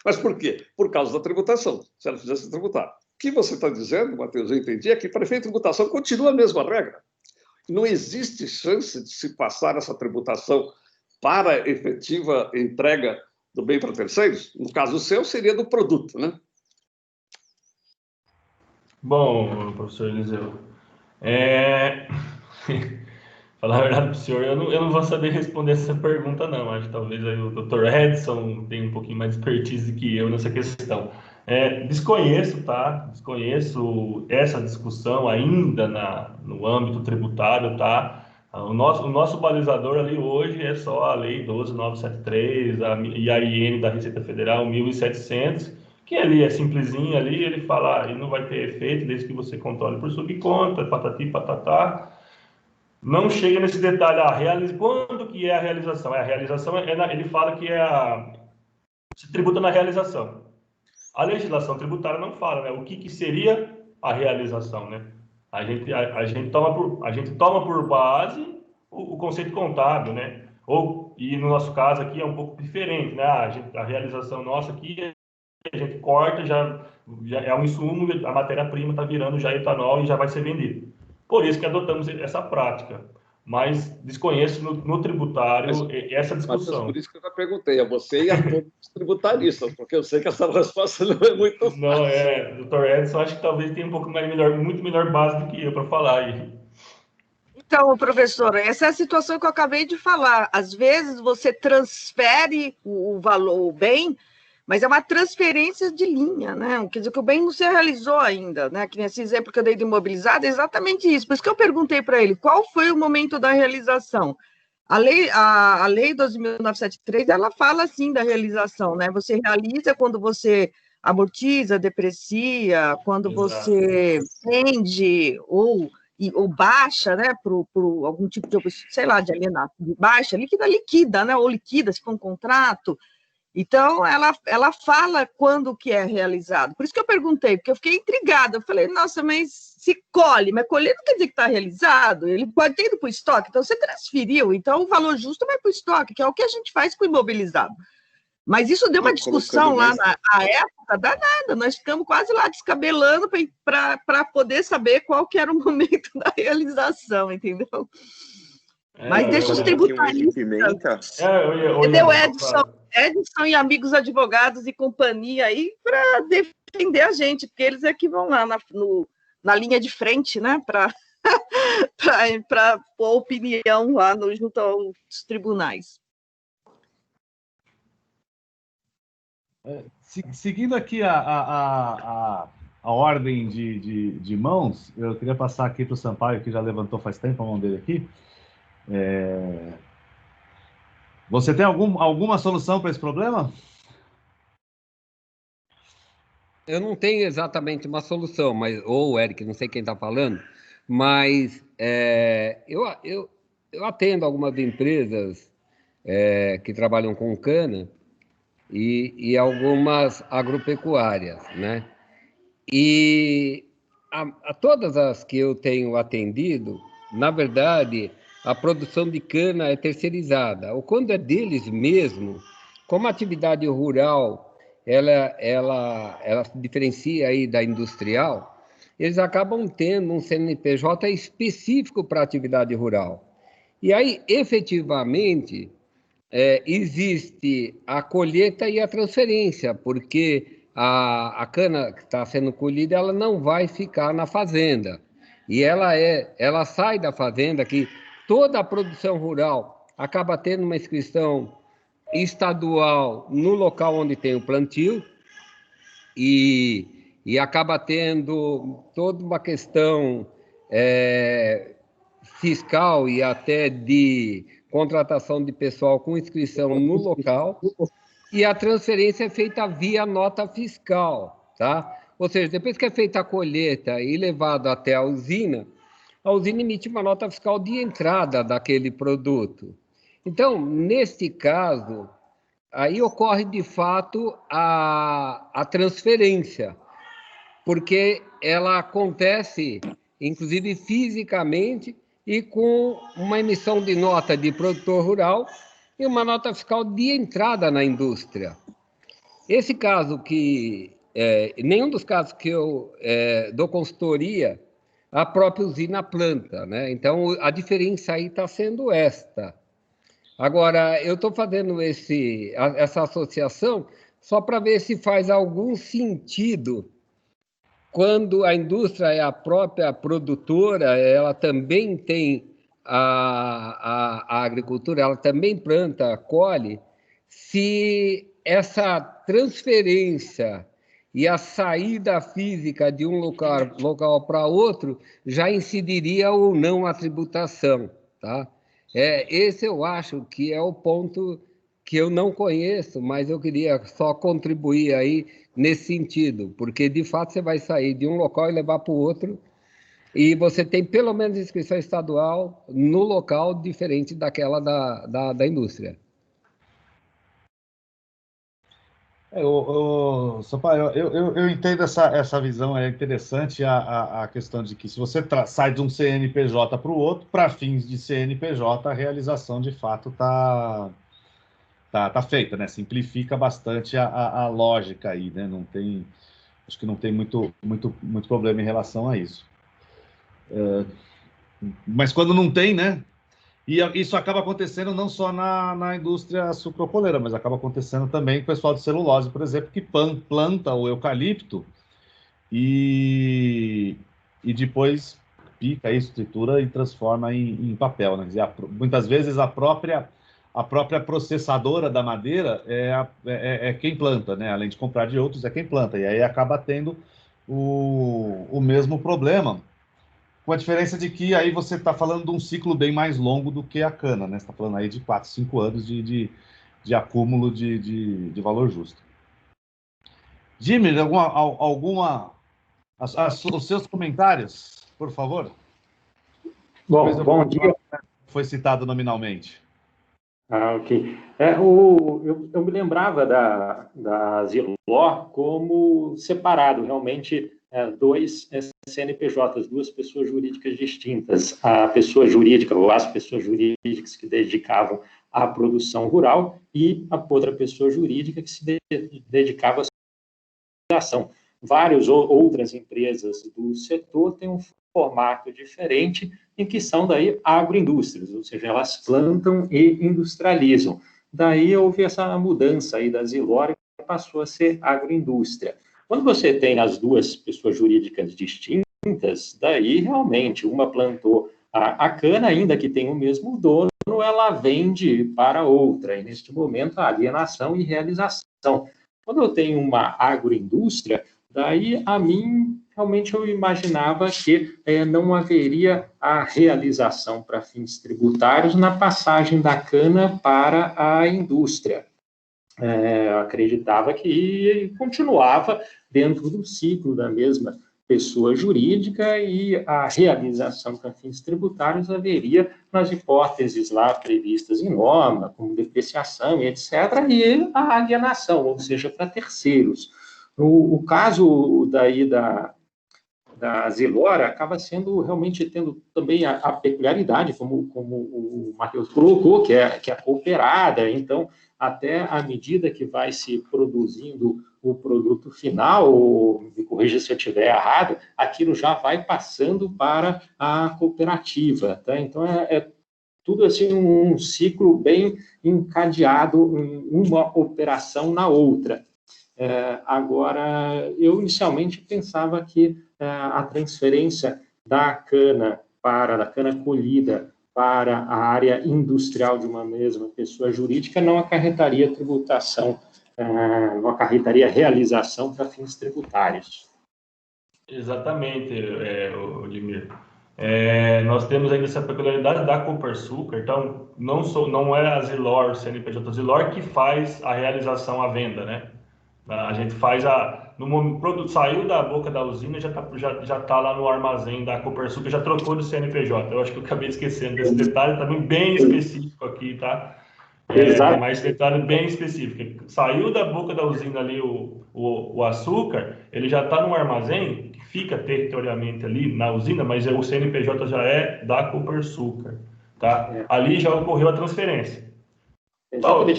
Mas por quê? Por causa da tributação, se ela fizesse tributar. O que você está dizendo, Matheus, eu entendi, é que para efeito de tributação continua a mesma regra. Não existe chance de se passar essa tributação para efetiva entrega do bem para terceiros? No caso seu, seria do produto, né? Bom, professor Eliseu, falar a verdade para o senhor, eu não vou saber responder essa pergunta, não. Acho que talvez aí o Dr. Edson tenha um pouquinho mais de expertise que eu nessa questão. Desconheço, tá? Desconheço essa discussão ainda no âmbito tributário, tá? O nosso balizador ali hoje é só a Lei 12.973 e a IN da Receita Federal 1.700, que ali é simplesinho ali, ele fala, não vai ter efeito desde que você controle por subconta, patati, patatá. Não chega nesse detalhe, quando que é a realização? A realização, ele fala que se tributa na realização. A legislação tributária não fala, né? O que seria a realização, né? A gente toma por base o conceito contábil, né? E no nosso caso aqui é um pouco diferente, né? A realização nossa aqui, a gente corta, já é um insumo, a matéria-prima está virando já etanol e já vai ser vendido. Por isso que adotamos essa prática. Mas desconheço no tributário essa discussão. Por isso que eu já perguntei a você e a todos os tributaristas, porque eu sei que essa resposta não é muito fácil. Não, doutor Edson, acho que talvez tenha um pouco muito melhor base do que eu para falar aí. Então, professora, essa é a situação que eu acabei de falar. Às vezes você transfere o valor, o bem, mas é uma transferência de linha, né? Quer dizer que o bem não se realizou ainda, né? Que nesse exemplo que eu dei do imobilizado, é exatamente isso. Por isso que eu perguntei para ele, qual foi o momento da realização? A lei 12.973, ela fala, assim, da realização, né? Você realiza quando você amortiza, deprecia, quando você vende ou baixa, né, por algum tipo de, sei lá, de alienação, baixa, liquida, né, ou liquida, se for um contrato. Então, ela fala quando que é realizado. Por isso que eu perguntei, porque eu fiquei intrigada. Eu falei, nossa, mas se colhe, mas colher não quer dizer que está realizado, ele pode ter ido para o estoque, então você transferiu, então o valor justo vai para o estoque, que é o que a gente faz com o imobilizado. Mas isso deu uma discussão lá na época danada, nós ficamos quase lá descabelando para poder saber qual que era o momento da realização, entendeu? Mas deixa os tributaristas. Entendeu, Edson e amigos advogados e companhia aí para defender a gente, porque eles é que vão lá na linha de frente, né, para pôr opinião lá junto aos tribunais. Seguindo aqui a ordem de mãos, eu queria passar aqui para o Sampaio, que já levantou faz tempo a mão dele aqui. Você tem alguma solução para esse problema? Eu não tenho exatamente uma solução, ou Eric, não sei quem está falando, mas eu atendo algumas empresas que trabalham com cana e algumas agropecuárias, né? E a todas as que eu tenho atendido, na verdade, a produção de cana é terceirizada, ou quando é deles mesmo, como a atividade rural ela se diferencia aí da industrial, eles acabam tendo um CNPJ específico para a atividade rural. E aí, efetivamente, existe a colheita e a transferência, porque a cana que está sendo colhida ela não vai ficar na fazenda. E ela sai da fazenda, que toda a produção rural acaba tendo uma inscrição estadual no local onde tem o plantio e acaba tendo toda uma questão fiscal e até de contratação de pessoal com inscrição no local, e a transferência é feita via nota fiscal, tá? Ou seja, depois que é feita a colheita e levado até a usina emite uma nota fiscal de entrada daquele produto. Então, neste caso, aí ocorre, de fato, a transferência, porque ela acontece, inclusive, fisicamente e com uma emissão de nota de produtor rural e uma nota fiscal de entrada na indústria. Esse caso nenhum dos casos que eu dou consultoria, a própria usina planta, né? Então, a diferença aí está sendo esta. Agora, eu estou fazendo essa associação só para ver se faz algum sentido quando a indústria é a própria produtora, ela também tem a agricultura, ela também planta, colhe, se essa transferência e a saída física de um local para outro já incidiria ou não a tributação, tá? Esse eu acho que é o ponto que eu não conheço, mas eu queria só contribuir aí nesse sentido, porque de fato você vai sair de um local e levar para o outro, e você tem pelo menos inscrição estadual no local diferente daquela da indústria. Sampaio, eu entendo essa visão, é interessante a questão de que se você sai de um CNPJ para o outro, para fins de CNPJ, a realização de fato está feita, né? Simplifica bastante a lógica aí, né? Acho que não tem muito problema em relação a isso. Mas quando não tem, né? E isso acaba acontecendo não só na indústria sucrocoleira, mas acaba acontecendo também com o pessoal de celulose, por exemplo, que planta o eucalipto e depois pica isso, tritura e transforma em papel, né? Quer dizer, muitas vezes a própria processadora da madeira é quem planta, né? Além de comprar de outros, é quem planta. E aí acaba tendo o mesmo problema, com a diferença de que aí você está falando de um ciclo bem mais longo do que a cana, né? Você está falando aí de 4, 5 anos de acúmulo de valor justo. Jimmy, os seus comentários, por favor? Bom dia. Foi citado nominalmente. Ok. Eu me lembrava da Zilor como separado, realmente, dois CNPJs, duas pessoas jurídicas distintas. A pessoa jurídica, ou as pessoas jurídicas que dedicavam à produção rural e a outra pessoa jurídica que se dedicava à ação. Várias outras empresas do setor têm um formato diferente, em que são daí agroindústrias, ou seja, elas plantam e industrializam. Daí houve essa mudança aí da Zilor, que passou a ser agroindústria. Quando você tem as duas pessoas jurídicas distintas, daí realmente uma plantou a cana, ainda que tenha o mesmo dono, ela vende para outra, e neste momento a alienação e realização. Quando eu tenho uma agroindústria, daí a mim realmente eu imaginava que não haveria a realização para fins tributários na passagem da cana para a indústria. Eu acreditava que continuava dentro do ciclo da mesma pessoa jurídica e a realização para fins tributários haveria nas hipóteses lá previstas em norma, como depreciação e etc., e a alienação, ou seja, para terceiros. O caso daí da Zilor acaba sendo realmente tendo também a peculiaridade, como o Matheus colocou, que é cooperada. Então, até à medida que vai se produzindo o produto final, me corrija se eu estiver errado, aquilo já vai passando para a cooperativa, tá? Então, tudo assim um ciclo bem encadeado, uma operação na outra. Agora, eu inicialmente pensava que a transferência da cana colhida para a área industrial de uma mesma pessoa jurídica não acarretaria tributação, não acarretaria realização para fins tributários. Exatamente, Odimir. Nós temos ainda essa peculiaridade da Copersucar, então não é a Zilor, CNPJ Zilor, que faz a realização à venda, né? A gente faz no produto saiu da boca da usina, já tá lá no armazém da Copersucar, já trocou do CNPJ. Eu acho que eu acabei esquecendo desse detalhe, também bem específico aqui, tá? Exato. Mas detalhe bem específico. Saiu da boca da usina ali o açúcar, ele já está no armazém, que fica territorialmente ali na usina, mas o CNPJ já é da Copersucar, tá? Ali já ocorreu a transferência.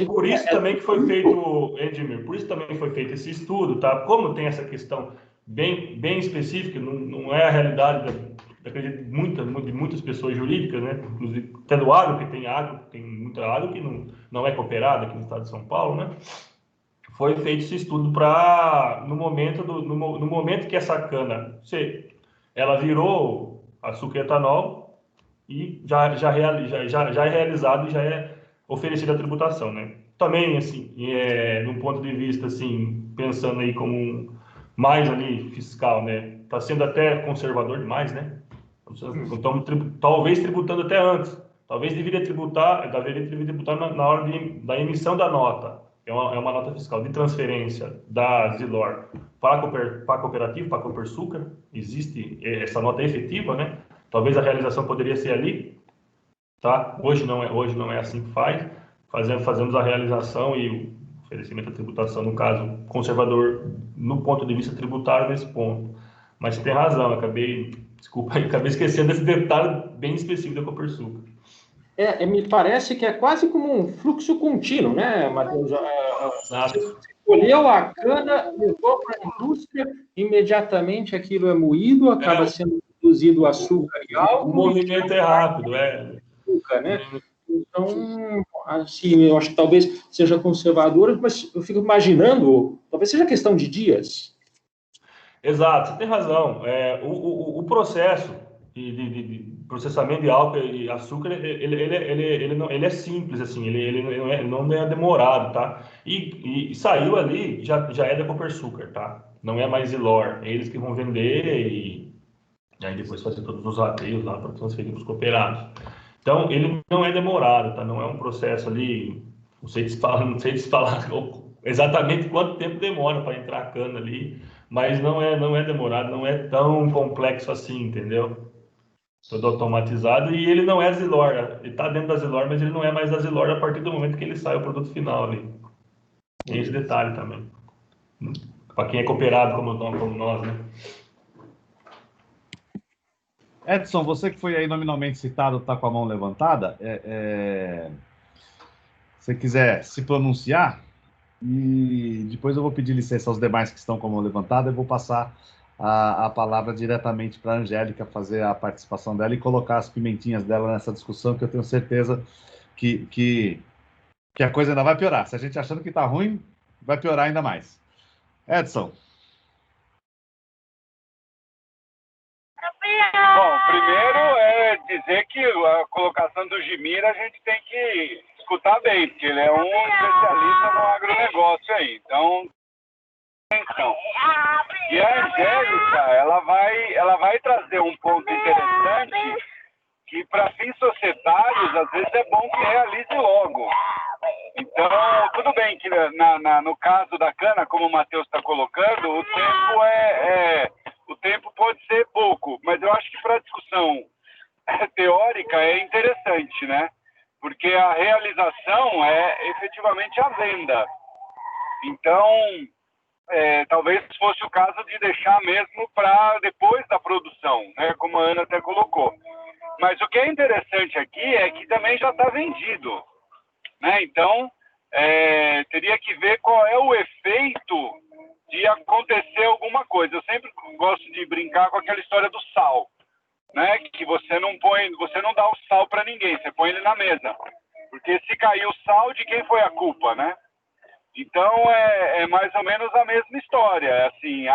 Por isso também que foi feito, Edmir, por isso também foi feito esse estudo, tá? Como tem essa questão bem específica, não é a realidade de muitas pessoas jurídicas, né? Inclusive até do agro, que tem muita agro que não é cooperada aqui no estado de São Paulo, né? Foi feito esse estudo para no momento que essa cana ela virou açúcar e etanol e já é realizado e já é oferecida a tributação, né? Também, assim, num ponto de vista, assim, pensando aí como mais ali fiscal, né? Está sendo até conservador demais, né? Estamos talvez tributando até antes. Talvez deveria tributar na hora da emissão da nota. É uma nota fiscal de transferência da Zilor para a cooperativa, para a Copersucar. Existe essa nota efetiva, né? Talvez a realização poderia ser ali, tá? Hoje não é assim que fazemos a realização e o oferecimento da tributação, no caso, conservador no ponto de vista tributário nesse ponto. Mas você tem razão, acabei esquecendo desse detalhe bem específico da Copersucar. Me parece que é quase como um fluxo contínuo, né, Matheus? Você escolheu a cana, levou para a indústria, imediatamente aquilo é moído, acaba sendo produzido açúcar e álcool. O movimento é rápido, açúcar, né? Então, assim, eu acho que talvez seja conservador, mas eu fico imaginando, talvez seja questão de dias. Exato, você tem razão. O processo de processamento de álcool e açúcar, ele é simples, assim, ele não é demorado, tá? E saiu ali, já é da Copersucar, tá? Não é mais Zilor, é eles que vão vender e aí depois fazer todos os rateios lá para transferir para os cooperados. Então, ele não é demorado, tá? Não é um processo ali, não sei te falar exatamente quanto tempo demora para entrar a cana ali, mas não é demorado, não é tão complexo assim, entendeu? Todo automatizado, e ele não é Zilor, ele está dentro da Zilor, mas ele não é mais da Zilor a partir do momento que ele sai o produto final ali. Tem esse detalhe também. Para quem é cooperado como nós, né? Edson, você que foi aí nominalmente citado, está com a mão levantada, se você quiser se pronunciar, e depois eu vou pedir licença aos demais que estão com a mão levantada, eu vou passar a palavra diretamente para a Angélica, fazer a participação dela e colocar as pimentinhas dela nessa discussão, que eu tenho certeza que a coisa ainda vai piorar. Se a gente achando que está ruim, vai piorar ainda mais. Edson. Bom, primeiro é dizer que a colocação do Gimir a gente tem que escutar bem, porque ele é um especialista no agronegócio aí. Então, e a Angélica, ela vai trazer um ponto interessante que para fins societários, às vezes é bom que realize logo. Então, tudo bem que no caso da cana, como o Matheus está colocando, o tempo pode ser pouco, mas eu acho que para a discussão teórica é interessante, né? Porque a realização é efetivamente a venda. Então, talvez fosse o caso de deixar mesmo para depois da produção, né? Como a Ana até colocou. Mas o que é interessante aqui é que também já está vendido, né? Então, teria que ver qual é o efeito de acontecer alguma coisa. Eu sempre gosto de brincar com aquela história do sal, né? Que você não dá o sal para ninguém, você põe ele na mesa. Porque se caiu o sal, de quem foi a culpa, né? Então, é mais ou menos a mesma história. Assim,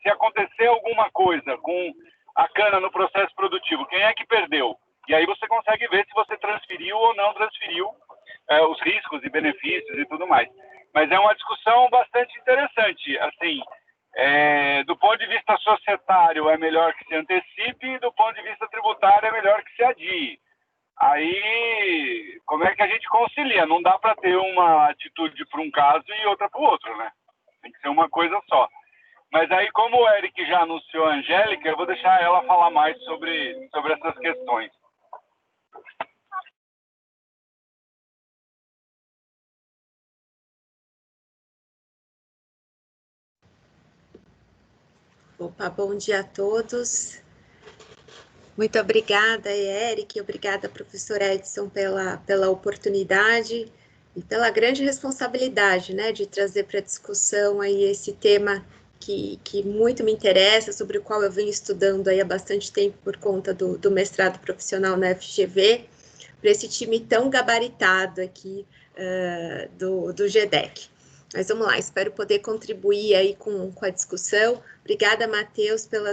se acontecer alguma coisa com a cana no processo produtivo, quem é que perdeu? E aí você consegue ver se você transferiu ou não transferiu os riscos e benefícios e tudo mais. Mas é uma discussão bastante interessante. Assim, do ponto de vista societário é melhor que se antecipe, e do ponto de vista tributário é melhor que se adie. Aí, como é que a gente concilia? Não dá para ter uma atitude para um caso e outra para o outro, né? Tem que ser uma coisa só. Mas aí, como o Eric já anunciou a Angélica, eu vou deixar ela falar mais sobre essas questões. Opa, bom dia a todos. Muito obrigada, Eric, obrigada, professor Edson, pela oportunidade e pela grande responsabilidade, né, de trazer para a discussão aí esse tema que muito me interessa, sobre o qual eu venho estudando aí há bastante tempo por conta do mestrado profissional na FGV, para esse time tão gabaritado aqui do GDEC. Mas vamos lá, espero poder contribuir aí com a discussão. Obrigada, Matheus, pela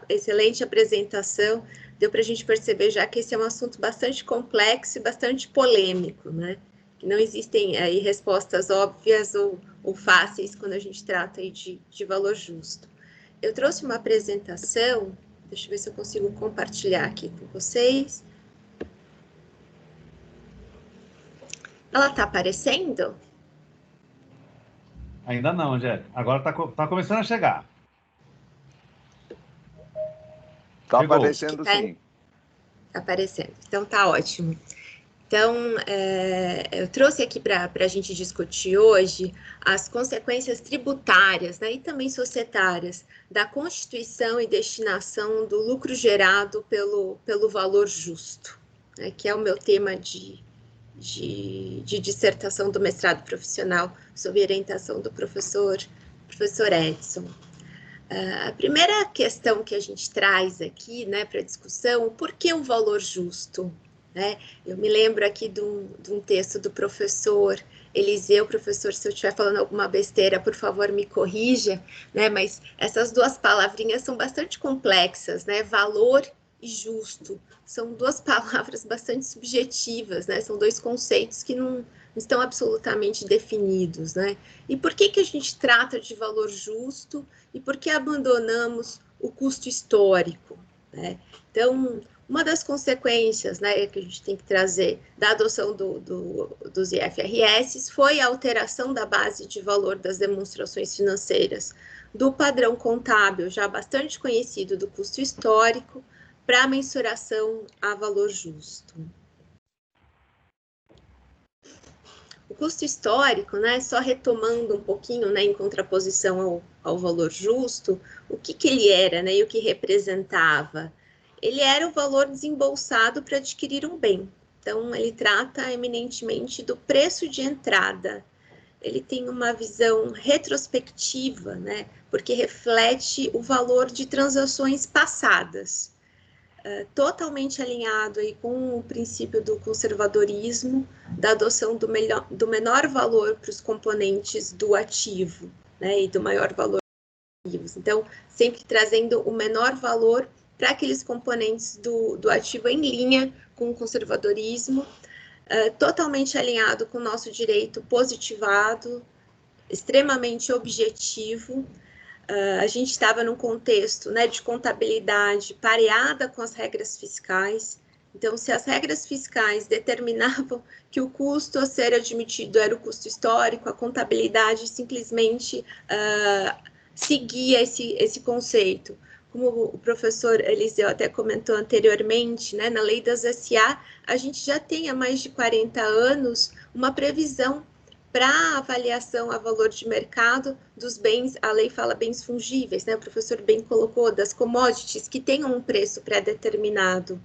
excelente apresentação. Deu para a gente perceber já que esse é um assunto bastante complexo e bastante polêmico, né? que não existem aí respostas óbvias ou fáceis quando a gente trata aí de valor justo. Eu trouxe uma apresentação, deixa eu ver se eu consigo compartilhar aqui com vocês. Ela está aparecendo? Ainda não, Angélica. Agora tá começando a chegar. Está aparecendo, sim. Está aparecendo. Então, tá ótimo. Então, eu trouxe aqui para a gente discutir hoje as consequências tributárias, né, e também societárias da constituição e destinação do lucro gerado pelo valor justo, né, que é o meu tema de dissertação do mestrado profissional sob orientação do professor Edson. A primeira questão que a gente traz aqui, né, para discussão, por que o valor justo? Né? Eu me lembro aqui de um texto do professor Eliseu. Professor, se eu estiver falando alguma besteira, por favor, me corrija, né? Mas essas duas palavrinhas são bastante complexas, né? Valor e justo são duas palavras bastante subjetivas, né? São dois conceitos que não estão absolutamente definidos, né? E por que a gente trata de valor justo e por que abandonamos o custo histórico, né? Então, uma das consequências, né, que a gente tem que trazer da adoção dos IFRS foi a alteração da base de valor das demonstrações financeiras do padrão contábil, já bastante conhecido do custo histórico, para a mensuração a valor justo. O custo histórico, né, só retomando um pouquinho, né, em contraposição ao valor justo, o que ele era, né, e o que representava? Ele era o valor desembolsado para adquirir um bem. Então, ele trata eminentemente do preço de entrada. Ele tem uma visão retrospectiva, né, porque reflete o valor de transações passadas. Totalmente alinhado aí com o princípio do conservadorismo, da adoção do menor valor para os componentes do ativo, né, e do maior valor para os ativos. Então, sempre trazendo o menor valor para aqueles componentes do ativo em linha com o conservadorismo, totalmente alinhado com o nosso direito positivado, extremamente objetivo. A gente estava num contexto, né, de contabilidade pareada com as regras fiscais. Então, se as regras fiscais determinavam que o custo a ser admitido era o custo histórico, a contabilidade simplesmente seguia esse conceito. Como o professor Eliseu até comentou anteriormente, né, na lei das SA, a gente já tem há mais de 40 anos uma previsão para avaliação a valor de mercado dos bens, a lei fala bens fungíveis, né, o professor bem colocou, das commodities que tenham um preço pré-determinado.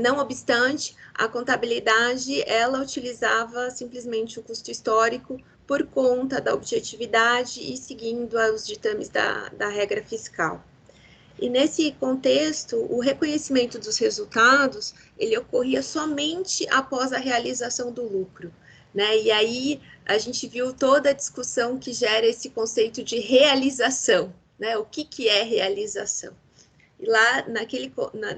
Não obstante, a contabilidade, ela utilizava simplesmente o custo histórico por conta da objetividade e seguindo os ditames da regra fiscal. E nesse contexto, o reconhecimento dos resultados, ele ocorria somente após a realização do lucro, né? E aí a gente viu toda a discussão que gera esse conceito de realização, né? O que é realização? E lá,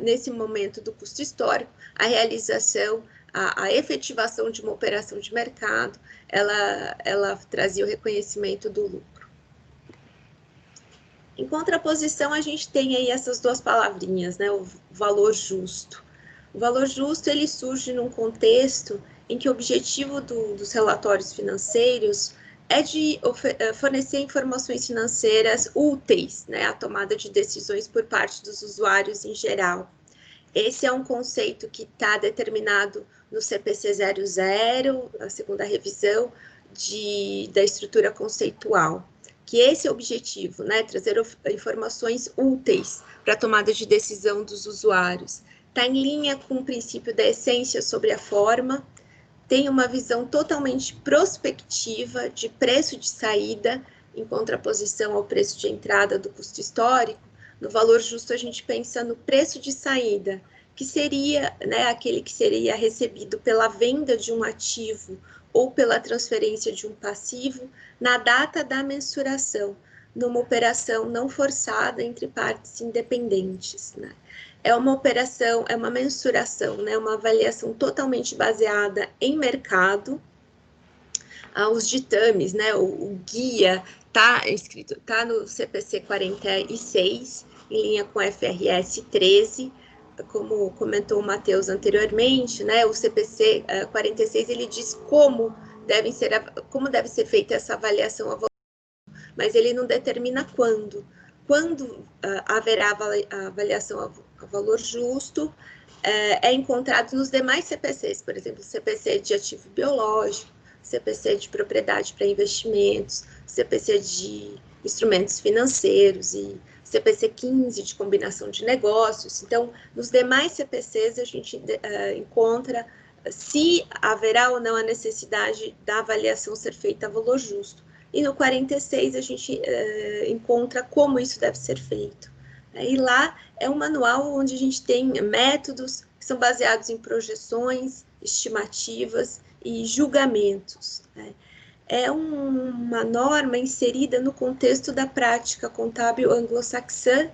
nesse momento do custo histórico, a realização, a efetivação de uma operação de mercado, ela trazia o reconhecimento do lucro. Em contraposição, a gente tem aí essas duas palavrinhas, né, o valor justo. O valor justo, ele surge num contexto em que o objetivo dos relatórios financeiros é de fornecer informações financeiras úteis, né, à tomada de decisões por parte dos usuários em geral. Esse é um conceito que está determinado no CPC 00, a segunda revisão da estrutura conceitual. Que esse é o objetivo, né, trazer informações úteis para a tomada de decisão dos usuários. Está em linha com o princípio da essência sobre a forma, tem uma visão totalmente prospectiva de preço de saída, em contraposição ao preço de entrada do custo histórico. No valor justo, a gente pensa no preço de saída, que seria, né, aquele que seria recebido pela venda de um ativo ou pela transferência de um passivo, na data da mensuração, numa operação não forçada entre partes independentes, né? É uma operação, é uma mensuração, né? Uma avaliação totalmente baseada em mercado, os ditames, né? O guia está no CPC 46, em linha com a FRS 13, como comentou o Matheus anteriormente, né? O CPC 46 ele diz como deve ser feita essa avaliação a valor, mas ele não determina quando. Quando haverá a avaliação a valor justo, é encontrado nos demais CPCs, por exemplo, CPC de ativo biológico, CPC de propriedade para investimentos, CPC de instrumentos financeiros e CPC 15 de combinação de negócios. Então, nos demais CPCs a gente encontra se haverá ou não a necessidade da avaliação ser feita a valor justo. E no 46 a gente encontra como isso deve ser feito. E lá é um manual onde a gente tem métodos que são baseados em projeções, estimativas e julgamentos. É uma norma inserida no contexto da prática contábil anglo-saxã,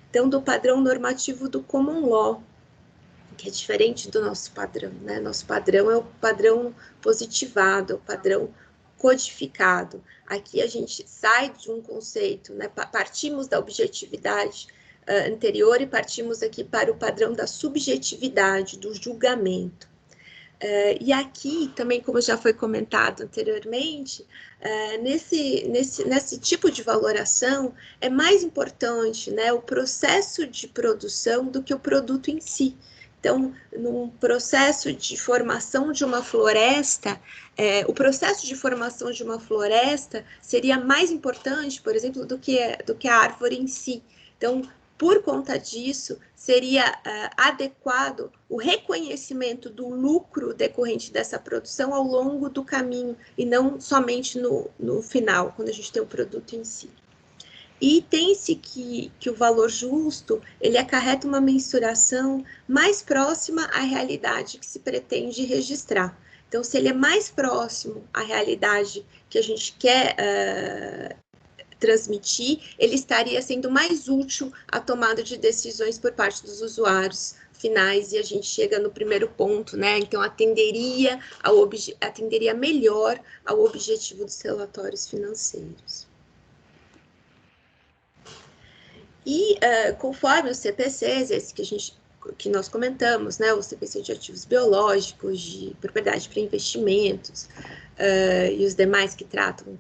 então do padrão normativo do common law, que é diferente do nosso padrão, né? Nosso padrão é o padrão positivado, é o padrão codificado. Aqui a gente sai de um conceito, né? Partimos da objetividade anterior e partimos aqui para o padrão da subjetividade, do julgamento. E aqui, também, como já foi comentado anteriormente, nesse tipo de valoração, é mais importante, né, o processo de produção do que o produto em si. Então, num processo de formação de uma floresta, o processo de formação de uma floresta seria mais importante, por exemplo, do que a árvore em si. Então, por conta disso, seria adequado o reconhecimento do lucro decorrente dessa produção ao longo do caminho, e não somente no final, quando a gente tem o produto em si. E tem-se que o valor justo, ele acarreta uma mensuração mais próxima à realidade que se pretende registrar. Então, se ele é mais próximo à realidade que a gente quer transmitir, ele estaria sendo mais útil à tomada de decisões por parte dos usuários finais, e a gente chega no primeiro ponto, né? Então, atenderia melhor ao objetivo dos relatórios financeiros. E conforme os CPCs, esse que nós comentamos, né? O CPC de ativos biológicos, de propriedade para investimentos, e os demais que tratam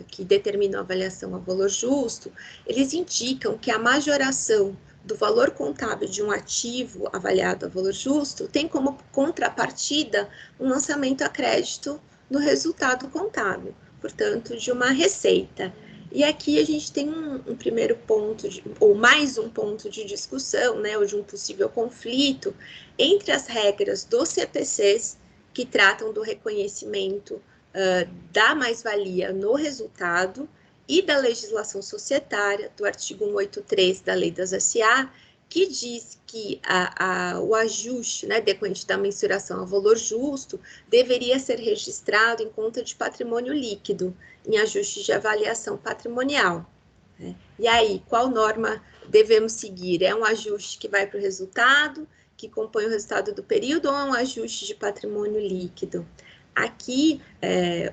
que determinam a avaliação a valor justo, eles indicam que a majoração do valor contábil de um ativo avaliado a valor justo tem como contrapartida um lançamento a crédito no resultado contábil, portanto, de uma receita. E aqui a gente tem um primeiro ponto, ou mais um ponto de discussão, né, ou de um possível conflito entre as regras dos CPCs, que tratam do reconhecimento da mais-valia no resultado, e da legislação societária, do artigo 183 da Lei das SA, que diz que o ajuste, né, decorrente da mensuração a valor justo deveria ser registrado em conta de patrimônio líquido, em ajustes de avaliação patrimonial. Né? E aí, qual norma devemos seguir? É um ajuste que vai para o resultado, que compõe o resultado do período, ou é um ajuste de patrimônio líquido? Aqui,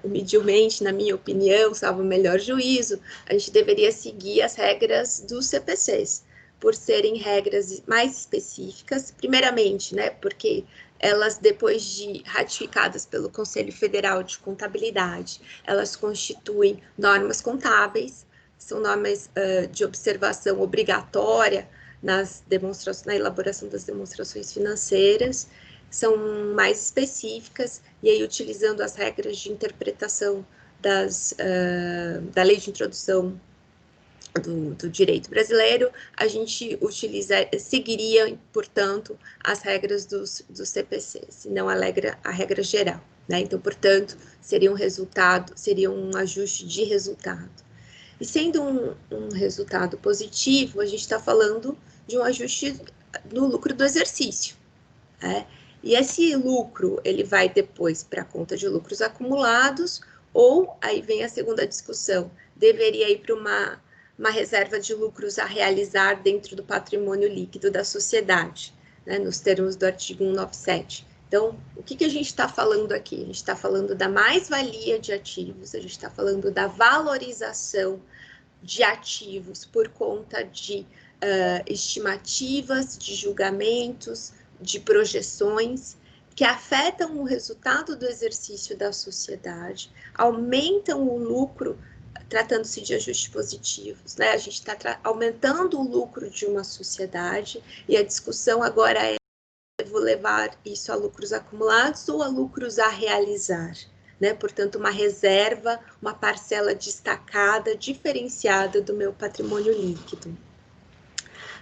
humildemente, na minha opinião, salvo o melhor juízo, a gente deveria seguir as regras dos CPCs, por serem regras mais específicas, primeiramente, né, porque elas, depois de ratificadas pelo Conselho Federal de Contabilidade, elas constituem normas contábeis, são normas de observação obrigatória na elaboração das demonstrações financeiras, são mais específicas, e aí, utilizando as regras de interpretação da Lei de Introdução do Direito Brasileiro, a gente seguiria, portanto, as regras dos CPCs, e não a regra geral. Né? Então, portanto, seria um ajuste de resultado. E sendo um resultado positivo, a gente está falando de um ajuste no lucro do exercício. Né? E esse lucro, ele vai depois para a conta de lucros acumulados, ou, aí vem a segunda discussão, deveria ir para uma reserva de lucros a realizar dentro do patrimônio líquido da sociedade, né, nos termos do artigo 197, Então, o que a gente está falando aqui? A gente está falando da mais-valia de ativos, a gente está falando da valorização de ativos por conta de estimativas, de julgamentos, de projeções, que afetam o resultado do exercício da sociedade, aumentam o lucro, tratando-se de ajustes positivos, né? A gente está aumentando o lucro de uma sociedade, e a discussão agora é: vou levar isso a lucros acumulados ou a lucros a realizar, né? Portanto, uma reserva, uma parcela destacada, diferenciada do meu patrimônio líquido.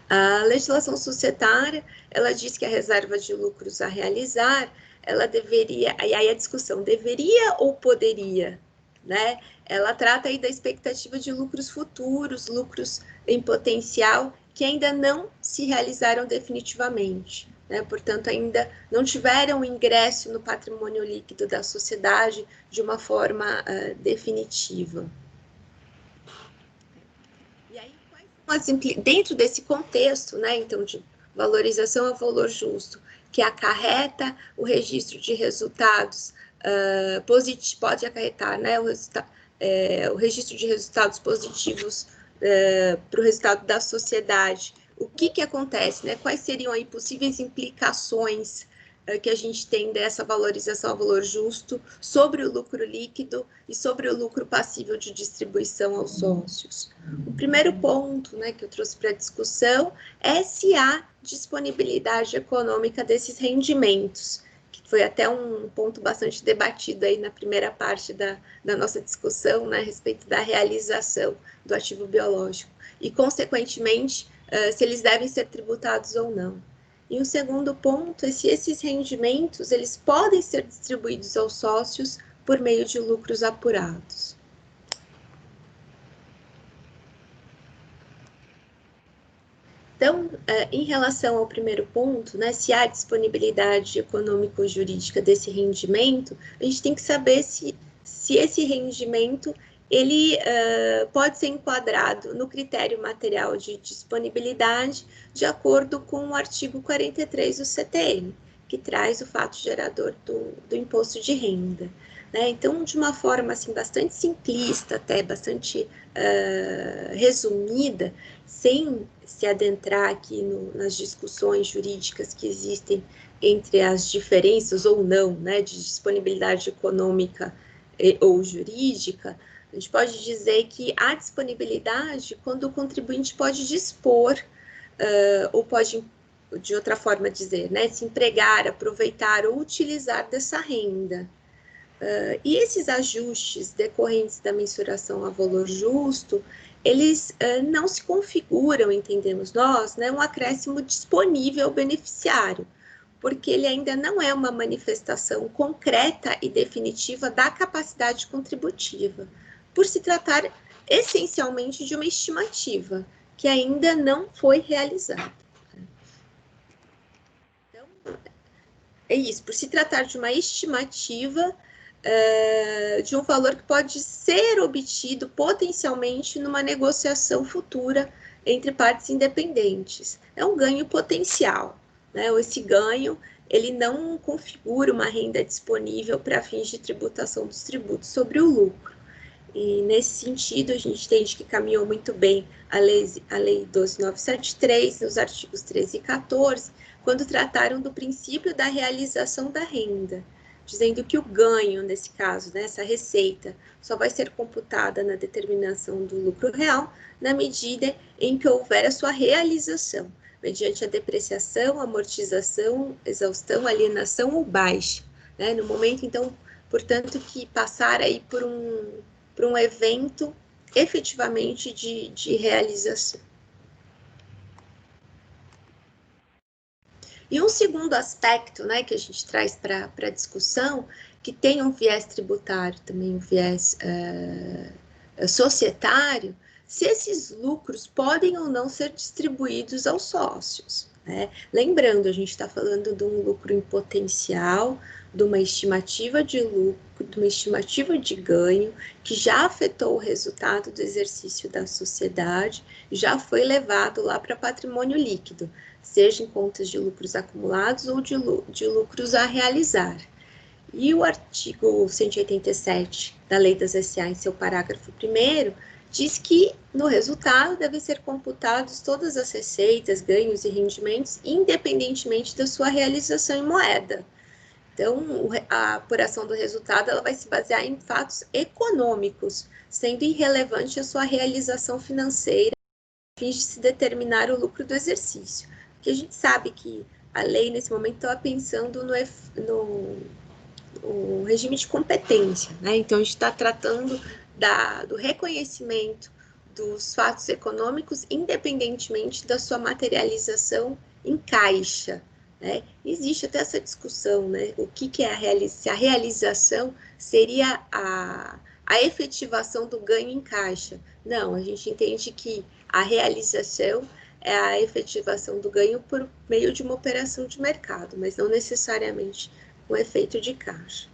A legislação societária, ela diz que a reserva de lucros a realizar, ela deveria, e aí a discussão, deveria ou poderia, né? Ela trata aí da expectativa de lucros futuros, lucros em potencial, que ainda não se realizaram definitivamente, né? Portanto, ainda não tiveram ingresso no patrimônio líquido da sociedade de uma forma definitiva. E aí, quais são dentro desse contexto, né, então, de valorização a valor justo, que acarreta o registro de resultados positivos, pode acarretar, né, o registro de resultados positivos para o resultado da sociedade. O que acontece, né? Quais seriam aí possíveis implicações que a gente tem dessa valorização a valor justo sobre o lucro líquido e sobre o lucro passível de distribuição aos sócios? O primeiro ponto, né, que eu trouxe para a discussão é se há disponibilidade econômica desses rendimentos, que foi até um ponto bastante debatido aí na primeira parte da nossa discussão, né, a respeito da realização do ativo biológico, e, consequentemente, se eles devem ser tributados ou não. E o segundo ponto é se esses rendimentos eles podem ser distribuídos aos sócios por meio de lucros apurados. Então, em relação ao primeiro ponto, né, se há disponibilidade econômico-jurídica desse rendimento, a gente tem que saber se esse rendimento ele pode ser enquadrado no critério material de disponibilidade de acordo com o artigo 43 do CTN, que traz o fato gerador do imposto de renda, né? Então, de uma forma assim, bastante simplista, até bastante resumida, sem se adentrar aqui nas discussões jurídicas que existem entre as diferenças ou não, né, de disponibilidade econômica ou jurídica, a gente pode dizer que há disponibilidade quando o contribuinte pode dispor, ou pode, de outra forma dizer, né, se empregar, aproveitar ou utilizar dessa renda. E esses ajustes decorrentes da mensuração a valor justo, eles não se configuram, entendemos nós, né, um acréscimo disponível ao beneficiário, porque ele ainda não é uma manifestação concreta e definitiva da capacidade contributiva, por se tratar essencialmente de uma estimativa, que ainda não foi realizada. Então, é isso, por se tratar de uma estimativa de um valor que pode ser obtido potencialmente numa negociação futura entre partes independentes. É um ganho potencial, né? Esse ganho, ele não configura uma renda disponível para fins de tributação dos tributos sobre o lucro. E, nesse sentido, a gente entende que caminhou muito bem a Lei 12.973, nos artigos 13 e 14, quando trataram do princípio da realização da renda, dizendo que o ganho, nesse caso, né, essa receita, só vai ser computada na determinação do lucro real na medida em que houver a sua realização, mediante a depreciação, amortização, exaustão, alienação ou baixa, né? No momento, então, portanto, que passar aí por um evento efetivamente de realização. E um segundo aspecto, né, que a gente traz para a discussão, que tem um viés tributário, também um viés societário, se esses lucros podem ou não ser distribuídos aos sócios, né? Lembrando, a gente está falando de um lucro em potencial, de uma estimativa de lucro, de uma estimativa de ganho, que já afetou o resultado do exercício da sociedade, já foi levado lá para patrimônio líquido. seja em contas de lucros acumulados ou de lucros a realizar. E o artigo 187 da Lei das SA, em seu parágrafo 1º, diz que no resultado devem ser computados todas as receitas, ganhos e rendimentos, independentemente da sua realização em moeda. Então, a apuração do resultado ela vai se basear em fatos econômicos, sendo irrelevante a sua realização financeira, a fim de se determinar o lucro do exercício. Porque a gente sabe que a lei, nesse momento, estava pensando no regime de competência, né? Então, a gente está tratando do reconhecimento dos fatos econômicos, independentemente da sua materialização em caixa, né? Existe até essa discussão, né? O que é se a realização seria a efetivação do ganho em caixa. Não, a gente entende que a realização é a efetivação do ganho por meio de uma operação de mercado, mas não necessariamente com efeito de caixa.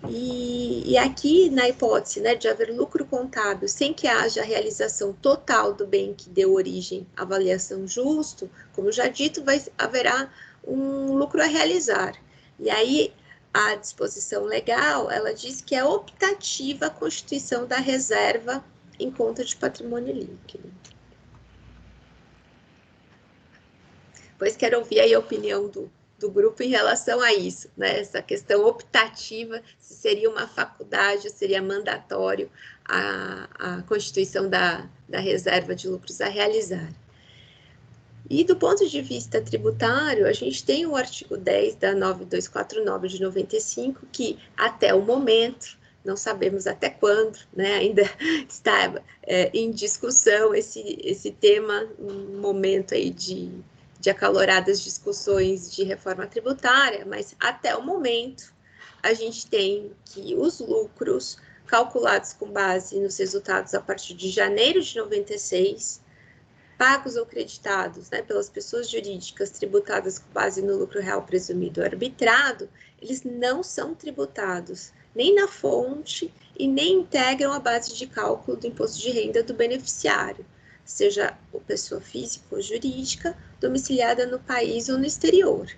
E aqui, na hipótese, né, de haver lucro contábil sem que haja a realização total do bem que deu origem à avaliação justo, como já dito, haverá um lucro a realizar. E aí, a disposição legal, ela diz que é optativa a constituição da reserva em conta de patrimônio líquido. Pois quero ouvir aí a opinião do grupo em relação a isso, né? Essa questão optativa, se seria uma faculdade, ou seria mandatório a constituição da reserva de lucros a realizar. E do ponto de vista tributário, a gente tem o artigo 10 da 9249 de 95, que até o momento, não sabemos até quando, né? Ainda está em discussão esse tema, um momento aí de acaloradas discussões de reforma tributária, mas até o momento a gente tem que os lucros calculados com base nos resultados a partir de janeiro de 96, pagos ou creditados, né, pelas pessoas jurídicas tributadas com base no lucro real presumido ou arbitrado, eles não são tributados nem na fonte e nem integram a base de cálculo do imposto de renda do beneficiário, seja pessoa física ou jurídica, domiciliada no país ou no exterior.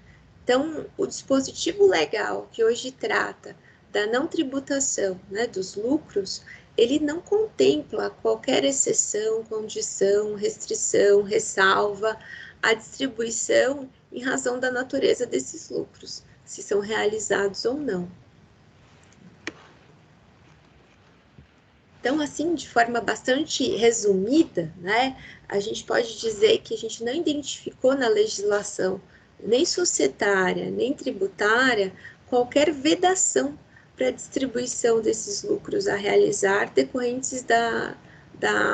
Então, o dispositivo legal que hoje trata da não tributação, né, dos lucros, ele não contempla qualquer exceção, condição, restrição, ressalva à distribuição em razão da natureza desses lucros, se são realizados ou não. Então, assim, de forma bastante resumida, né, a gente pode dizer que a gente não identificou na legislação, nem societária, nem tributária, qualquer vedação para a distribuição desses lucros a realizar decorrentes da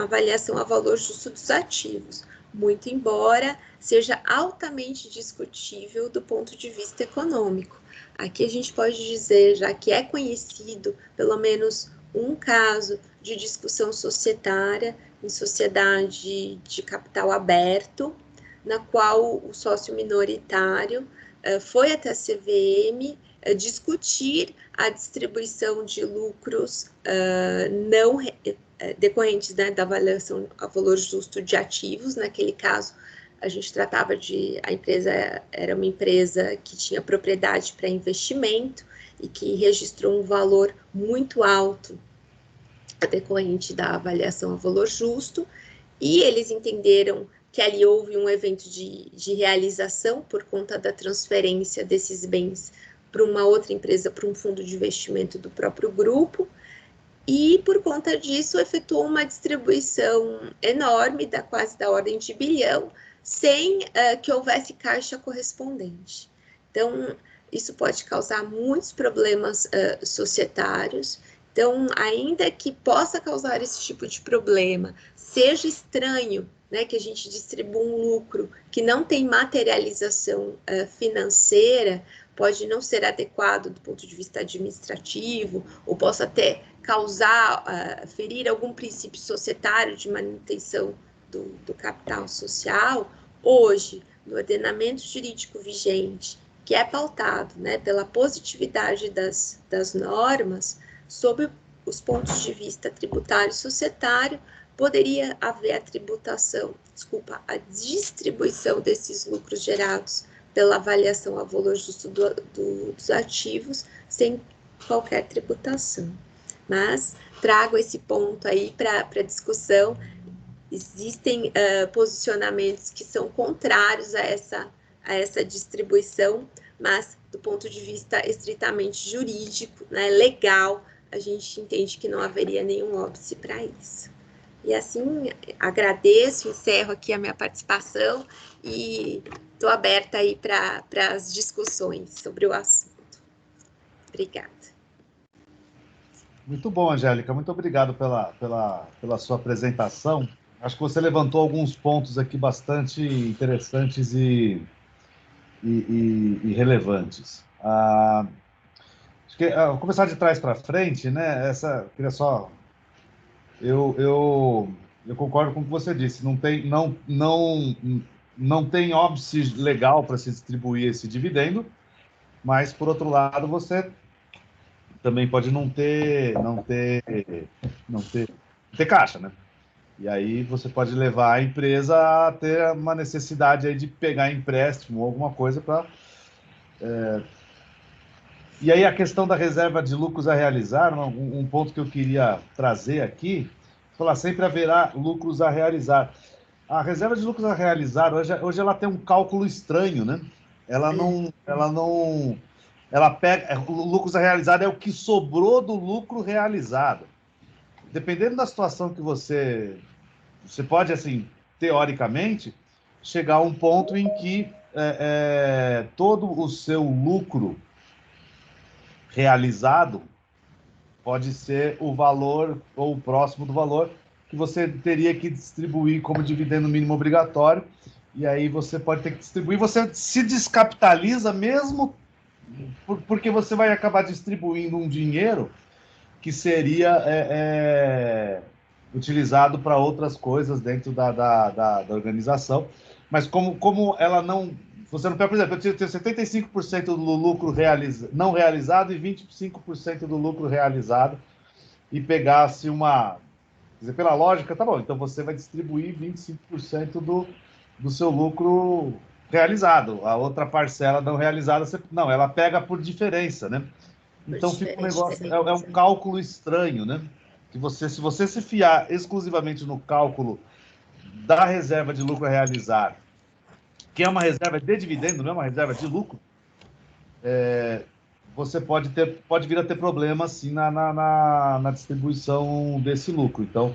avaliação a valor justo dos ativos, muito embora seja altamente discutível do ponto de vista econômico. Aqui a gente pode dizer, já que é conhecido pelo menos um caso de discussão societária em sociedade de capital aberto, na qual o sócio minoritário foi até a CVM discutir a distribuição de lucros não decorrentes, né, da avaliação a valor justo de ativos. Naquele caso, a gente tratava a empresa era uma empresa que tinha propriedade para investimento e que registrou um valor muito alto decorrente da avaliação a valor justo, e eles entenderam que ali houve um evento de realização por conta da transferência desses bens para uma outra empresa, para um fundo de investimento do próprio grupo, e por conta disso efetuou uma distribuição enorme, quase da ordem de bilhão, sem que houvesse caixa correspondente. Então, isso pode causar muitos problemas societários. Então, ainda que possa causar esse tipo de problema, seja estranho, né, que a gente distribua um lucro que não tem materialização financeira, pode não ser adequado do ponto de vista administrativo, ou possa até causar, ferir algum princípio societário de manutenção do capital social. Hoje, no ordenamento jurídico vigente, que é pautado, né, pela positividade das normas, sob os pontos de vista tributário e societário, poderia haver a tributação desculpa, a distribuição desses lucros gerados pela avaliação ao valor justo dos ativos, sem qualquer tributação. Mas trago esse ponto aí para discussão. Existem posicionamentos que são contrários a essa distribuição, mas do ponto de vista estritamente jurídico, né, legal, a gente entende que não haveria nenhum óbice para isso. E assim, agradeço, encerro aqui a minha participação e estou aberta aí para as discussões sobre o assunto. Obrigada. Muito bom, Angélica. Muito obrigado pela sua apresentação. Acho que você levantou alguns pontos aqui bastante interessantes e relevantes. Acho que, vou começar de trás para frente, né? Queria só... Eu concordo com o que você disse. Não tem óbice legal para se distribuir esse dividendo, mas, por outro lado, você também pode não ter caixa, né? E aí você pode levar a empresa a ter uma necessidade aí de pegar empréstimo ou alguma coisa para... E aí a questão da reserva de lucros a realizar, um ponto que eu queria trazer aqui, falar sempre haverá lucros a realizar. A reserva de lucros a realizar, hoje ela tem um cálculo estranho, né? Ela pega... O lucros a realizar é o que sobrou do lucro realizado. Dependendo da situação que você pode, assim, teoricamente, chegar a um ponto em que todo o seu lucro realizado pode ser o valor ou próximo do valor que você teria que distribuir como dividendo mínimo obrigatório, e aí você pode ter que distribuir, você se descapitaliza mesmo porque você vai acabar distribuindo um dinheiro que seria utilizado para outras coisas dentro da organização, mas como ela não... Você não pega, por exemplo, eu tenho 75% do lucro não realizado e 25% do lucro realizado, e pegasse uma... Quer dizer, pela lógica, tá bom, então você vai distribuir 25% do seu lucro realizado. A outra parcela não realizada, não, ela pega por diferença, né? Então fica um negócio, é um cálculo estranho, né? Que se você se fiar exclusivamente no cálculo da reserva de lucro a realizar, que é uma reserva de dividendo, não é uma reserva de lucro, você pode vir a ter problemas, sim, na distribuição desse lucro. Então,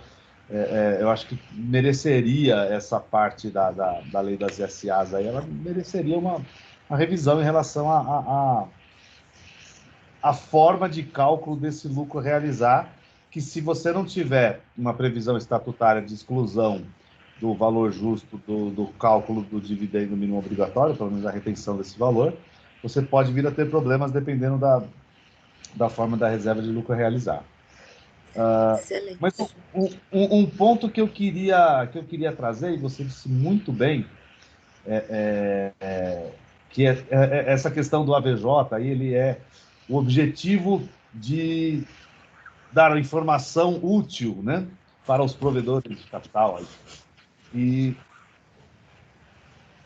eu acho que mereceria essa parte da lei das SAs aí, ela mereceria uma revisão em relação à forma de cálculo desse lucro a realizar, que se você não tiver uma previsão estatutária de exclusão do valor justo do cálculo do dividendo mínimo obrigatório, pelo menos a retenção desse valor, você pode vir a ter problemas dependendo da forma da reserva de lucro a realizar. Excelente. Mas um ponto que eu queria trazer, e você disse muito bem, que é essa questão do AVJ, aí ele é o objetivo de dar informação útil, né, para os provedores de capital. Aí.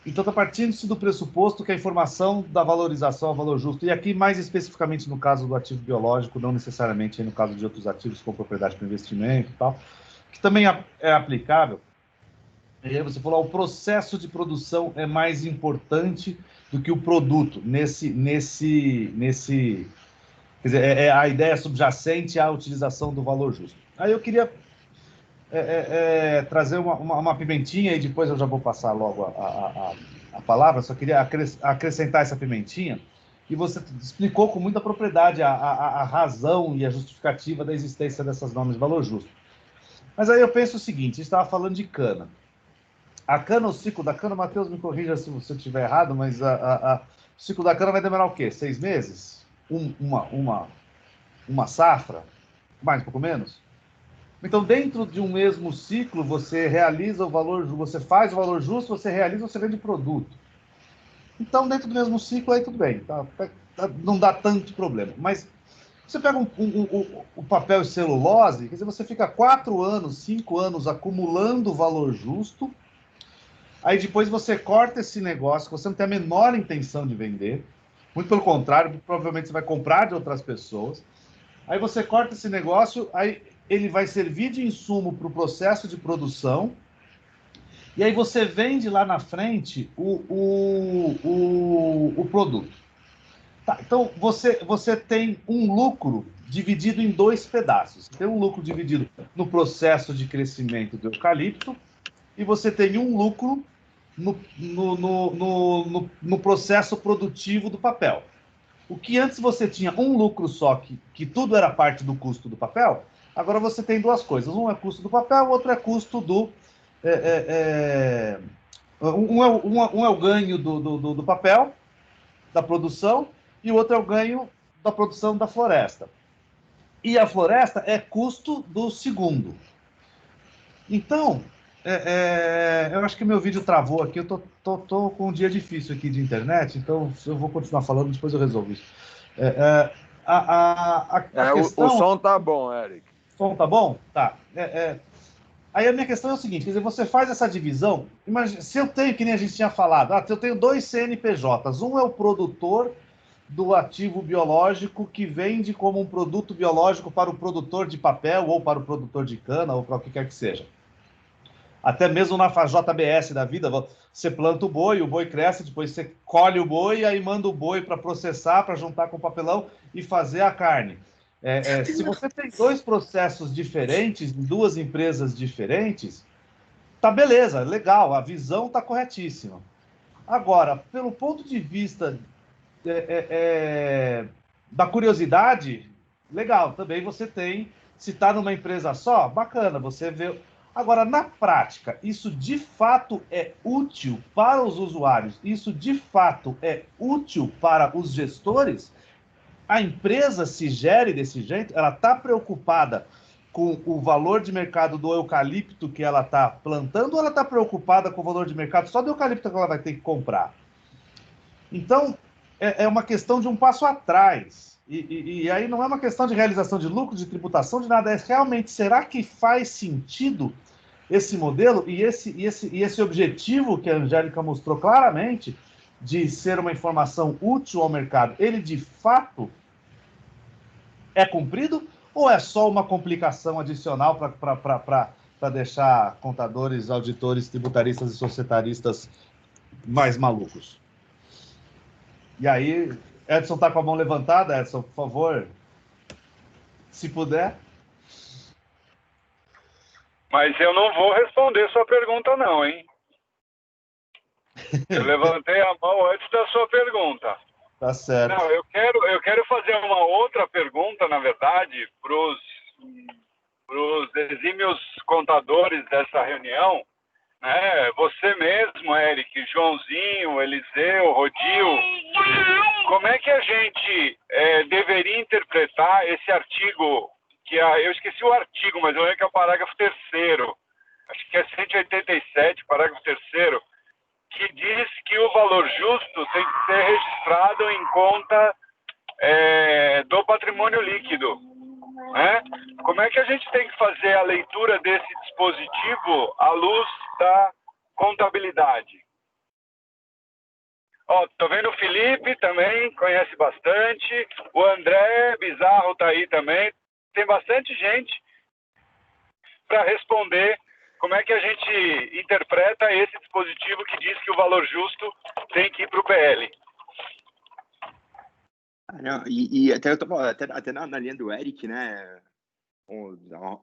Então, está partindo-se do pressuposto que a informação da valorização ao valor justo, e aqui mais especificamente no caso do ativo biológico, não necessariamente no caso de outros ativos como propriedade para investimento e tal, que também é aplicável. E aí você falou, o processo de produção é mais importante do que o produto, quer dizer, a ideia subjacente à utilização do valor justo. Aí eu queria trazer uma pimentinha, e depois eu já vou passar logo a palavra, só queria acrescentar essa pimentinha, e você explicou com muita propriedade a razão e a justificativa da existência dessas normas de valor justo. Mas aí eu penso o seguinte, a gente estava falando de cana. A cana, o ciclo da cana, Matheus, me corrija se eu estiver errado, mas o ciclo da cana vai demorar o quê? 6 meses? Uma safra? Mais, um pouco menos? Então, dentro de um mesmo ciclo, você realiza o valor, você faz o valor justo, você realiza, você vende produto. Então, dentro do mesmo ciclo, aí tudo bem, não dá tanto problema. Mas você pega o papel e celulose, quer dizer, você fica 4 anos, 5 anos acumulando valor justo, Aí depois você corta esse negócio, você não tem a menor intenção de vender, muito pelo contrário, provavelmente você vai comprar de outras pessoas. Aí você corta esse negócio, aí ele vai servir de insumo para o processo de produção, e aí você vende lá na frente o produto. Tá, então você tem um lucro dividido em dois pedaços. Tem um lucro dividido no processo de crescimento do eucalipto, e você tem um lucro no processo produtivo do papel. O que antes você tinha um lucro só, que tudo era parte do custo do papel, agora você tem duas coisas. Um é custo do papel, o outro é custo do... Um é o ganho do papel, da produção, e o outro é o ganho da produção da floresta. E a floresta é custo do segundo. Então, eu acho que meu vídeo travou aqui, eu tô com um dia difícil aqui de internet, então eu vou continuar falando, depois eu resolvo isso. Questão... O som tá bom, Eric. O som tá bom? Tá. Aí a minha questão é o seguinte, quer dizer, você faz essa divisão, imagina, se eu tenho, que nem a gente tinha falado, eu tenho 2 CNPJs, um é o produtor do ativo biológico que vende como um produto biológico para o produtor de papel, ou para o produtor de cana, ou para o que quer que seja. Até mesmo na JBS da vida, você planta o boi cresce, depois você colhe o boi, aí manda o boi para processar, para juntar com o papelão e fazer a carne. Se você tem 2 processos diferentes, em 2 empresas diferentes, tá beleza, legal, a visão tá corretíssima. Agora, pelo ponto de vista da curiosidade, legal, também você tem, se está numa empresa só, bacana, você vê... Agora, na prática, isso de fato é útil para os usuários? Isso de fato é útil para os gestores? A empresa se gere desse jeito? Ela está preocupada com o valor de mercado do eucalipto que ela está plantando, ou ela está preocupada com o valor de mercado só do eucalipto que ela vai ter que comprar? Então, é uma questão de um passo atrás. E aí não é uma questão de realização de lucro, de tributação, de nada. É realmente, será que faz sentido esse modelo e esse objetivo que a Angélica mostrou claramente de ser uma informação útil ao mercado, ele de fato é cumprido, ou é só uma complicação adicional para deixar contadores, auditores, tributaristas e societaristas mais malucos? E aí, Edson está com a mão levantada, Edson, por favor, se puder. Mas eu não vou responder sua pergunta não, hein? Eu levantei a mão antes da sua pergunta. Tá certo. Não, eu quero fazer uma outra pergunta, na verdade, para os exímios contadores dessa reunião, né? Você mesmo, Eric, Joãozinho, Eliseu, Rodil, como é que a gente deveria interpretar esse artigo, eu esqueci o artigo, mas eu lembro que é o parágrafo 3º, acho que é 187, parágrafo 3º, que diz que o valor justo tem que ser registrado em conta do patrimônio líquido, né? Como é que a gente tem que fazer a leitura desse dispositivo à luz da contabilidade? Tô vendo o Felipe também, conhece bastante, o André Bizarro tá aí também, tem bastante gente para responder como é que a gente interpreta esse dispositivo que diz que o valor justo tem que ir para o PL. Não, e até eu estava até na linha do Eric, né?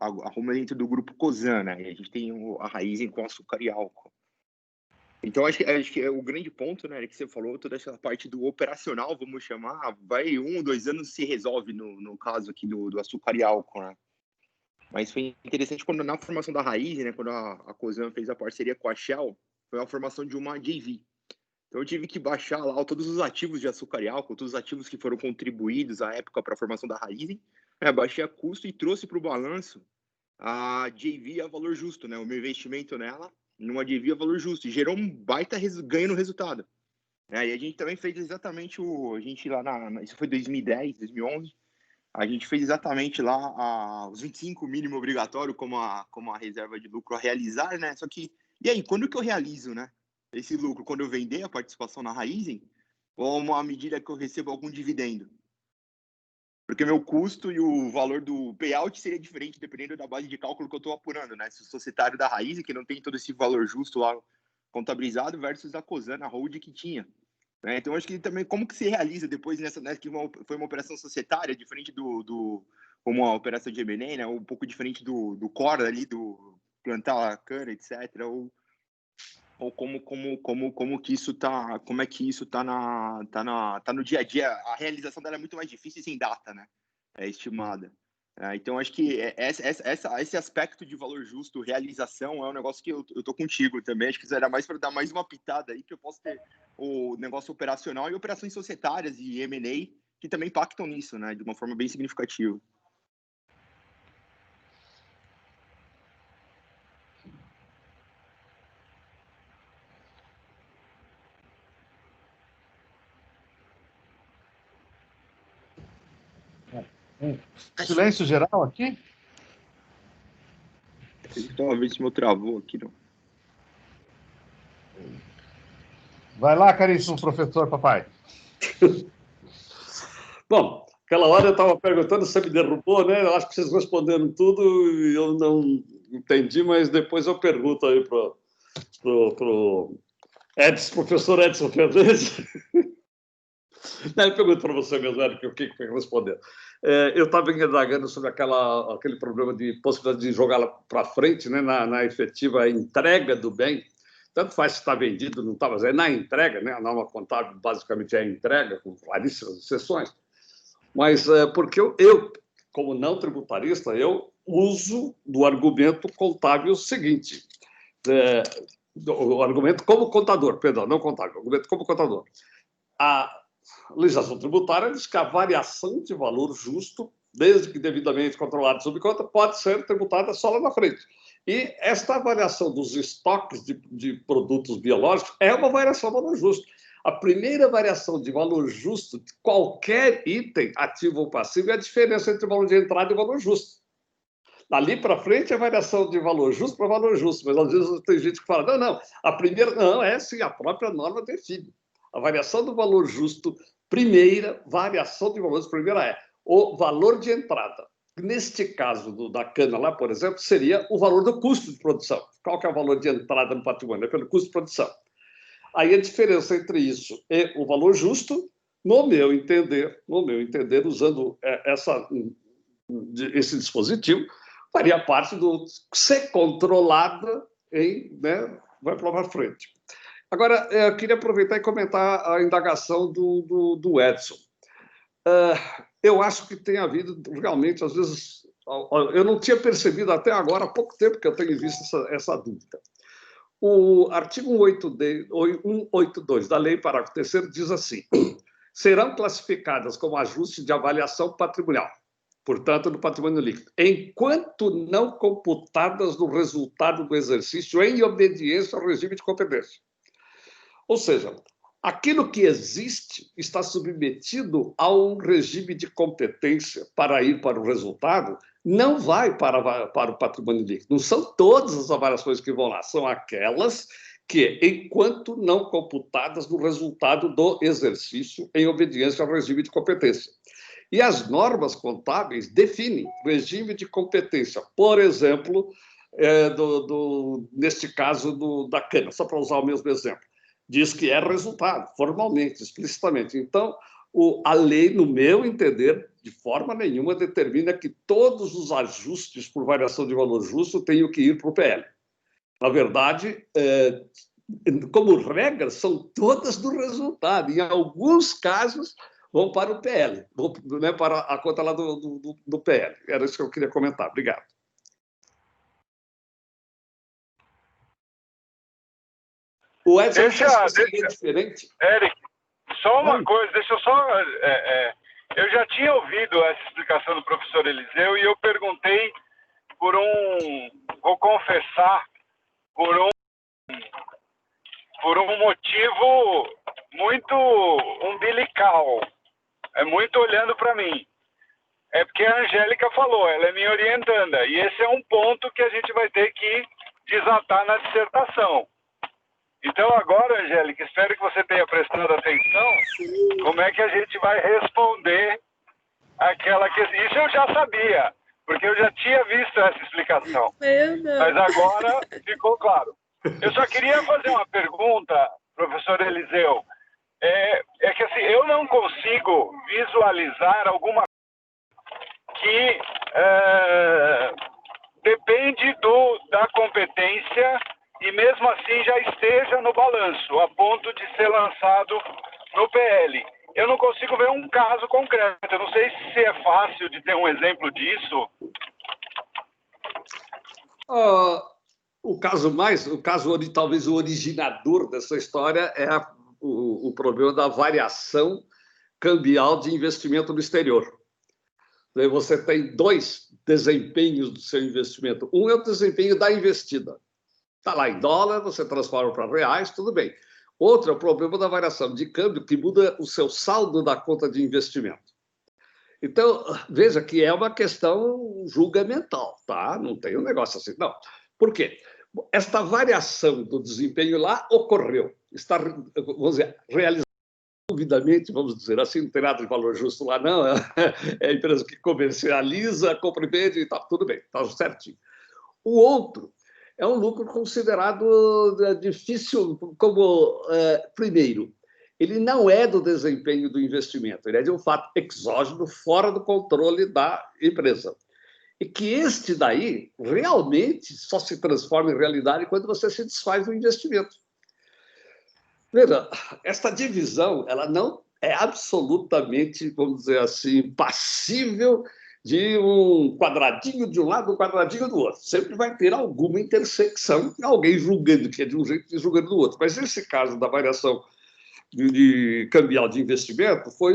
Arruma dentro do grupo COSAN, né? E a gente tem a Raízen com açúcar e álcool. Então, acho que é o grande ponto, né, que você falou, toda essa parte do operacional, vamos chamar, vai 1 ou 2 anos se resolve no caso aqui do açúcar e álcool, né? Mas foi interessante quando na formação da Raízen, né, quando a COSAN fez a parceria com a Shell, foi a formação de uma JV. Então, eu tive que baixar lá todos os ativos de açúcar e álcool, todos os ativos que foram contribuídos à época para a formação da Raízen, baixei a custo e trouxe para o balanço a JV a valor justo, né, o meu investimento nela, numa JV a valor justo, e gerou um baita ganho no resultado. E a gente também fez exatamente a gente lá isso foi 2010, 2011, a gente fez exatamente lá os 25 mínimo obrigatório como a reserva de lucro a realizar, né? Só que, e aí, quando que eu realizo, né? esse lucro quando eu vender a participação na Raizen ou à medida que eu recebo algum dividendo? Porque meu custo e o valor do payout seria diferente dependendo da base de cálculo que eu estou apurando, né? Se o societário da Raizen, que não tem todo esse valor justo lá contabilizado, versus a Cosan, a hold que tinha. Né? Então, acho que também, como que se realiza depois nessa, né, que foi uma operação societária, diferente como a operação de M&A, né? Um pouco diferente do core ali, do plantar a cana, etc. Ou como que isso tá, como é que isso tá no dia a dia. A realização dela é muito mais difícil e sem data, né? É estimada. Então, acho que esse aspecto de valor justo, realização, é um negócio que eu tô contigo também. Acho que isso era mais para dar mais uma pitada aí, que eu posso ter o negócio operacional e operações societárias e M&A que também impactam nisso, né? De uma forma bem significativa. Silêncio geral aqui? Então, ver se meu travou aqui, não. Vai lá, caríssimo professor, papai. Bom, aquela hora eu estava perguntando, você me derrubou, né? Eu acho que vocês responderam tudo e eu não entendi, mas depois eu pergunto aí pro professor Edson Fernandes. Eu pergunto para você mesmo, Eric, o que foi responder. Eu estava indagando sobre aquele problema de possibilidade de jogá-la para frente, né, na efetiva entrega do bem. Tanto faz se está vendido, não está, mas é na entrega, né? A norma contábil basicamente é a entrega, com claríssimas exceções. Mas porque eu, como não tributarista, eu uso do argumento contábil seguinte. O argumento como contador, perdão, não contábil, o argumento como contador. A legislação tributária diz que a variação de valor justo, desde que devidamente controlada sob conta, pode ser tributada só lá na frente. E esta variação dos estoques de produtos biológicos é uma variação de valor justo. A primeira variação de valor justo de qualquer item, ativo ou passivo, é a diferença entre o valor de entrada e o valor justo. Dali para frente é variação de valor justo para valor justo, mas às vezes tem gente que fala, não, a primeira, não, é sim, a própria norma define. A variação do valor justo, primeira variação de valor justo, primeira é o valor de entrada. Neste caso da cana lá, por exemplo, seria o valor do custo de produção. Qual que é o valor de entrada no patrimônio? É pelo custo de produção. Aí a diferença entre isso e o valor justo, no meu entender, usando esse dispositivo, faria parte do ser controlada né, vai para frente. Agora, eu queria aproveitar e comentar a indagação do Edson. Eu acho que tem havido, realmente, às vezes, eu não tinha percebido até agora, há pouco tempo que eu tenho visto essa dúvida. O artigo 182 da lei, parágrafo 3º, diz assim: serão classificadas como ajuste de avaliação patrimonial, portanto, no patrimônio líquido, enquanto não computadas no resultado do exercício em obediência ao regime de competência. Ou seja, aquilo que existe está submetido a um regime de competência para ir para o resultado, não vai para o patrimônio líquido. Não são todas as avaliações que vão lá, são aquelas que, enquanto não computadas no resultado do exercício em obediência ao regime de competência. E as normas contábeis definem regime de competência, por exemplo, neste caso da cana, só para usar o mesmo exemplo. Diz que é resultado, formalmente, explicitamente. Então, a lei, no meu entender, de forma nenhuma determina que todos os ajustes por variação de valor justo tenham que ir para o PL. Na verdade, como regra, são todas do resultado. Em alguns casos, vão para o PL, né, para a conta lá do PL. Era isso que eu queria comentar. Obrigado. O Edson seria diferente. Eric, só uma coisa, deixa eu só... eu já tinha ouvido essa explicação do professor Eliseu e eu perguntei vou confessar, por um motivo muito umbilical, muito olhando para mim. É porque a Angélica falou, ela é minha orientanda, e esse é um ponto que a gente vai ter que desatar na dissertação. Então, agora, Angélica, espero que você tenha prestado atenção. Sim. Como é que a gente vai responder aquela questão? Isso eu já sabia, porque eu já tinha visto essa explicação. Eu não. Mas agora ficou claro. Eu só queria fazer uma pergunta, professor Eliseu. É que assim, eu não consigo visualizar alguma que depende da competência e mesmo assim já esteja no balanço, a ponto de ser lançado no PL. Eu não consigo ver um caso concreto. Eu não sei se é fácil de ter um exemplo disso. O caso talvez o originador dessa história é o problema da variação cambial de investimento no exterior. Daí você tem dois desempenhos do seu investimento. Um é o desempenho da investida. Está lá em dólar, você transforma para reais, tudo bem. Outro é o problema da variação de câmbio, que muda o seu saldo da conta de investimento. Então, veja que é uma questão julgamental, tá? Não tem um negócio assim, não. Por quê? Esta variação do desempenho lá ocorreu. Está, vamos dizer, realizada devidamente, vamos dizer assim, não tem nada de valor justo lá, não. É a empresa que comercializa, compra e vende e tal, tudo bem, está certinho. O outro é um lucro considerado difícil como, primeiro, ele não é do desempenho do investimento, ele é de um fato exógeno, fora do controle da empresa. E que este daí realmente só se transforma em realidade quando você se desfaz do investimento. Veja, esta divisão, ela não é absolutamente, vamos dizer assim, passível de um quadradinho de um lado, um quadradinho do outro. Sempre vai ter alguma intersecção, alguém julgando que é de um jeito e julgando do outro. Mas nesse caso da variação de cambial de investimento, foi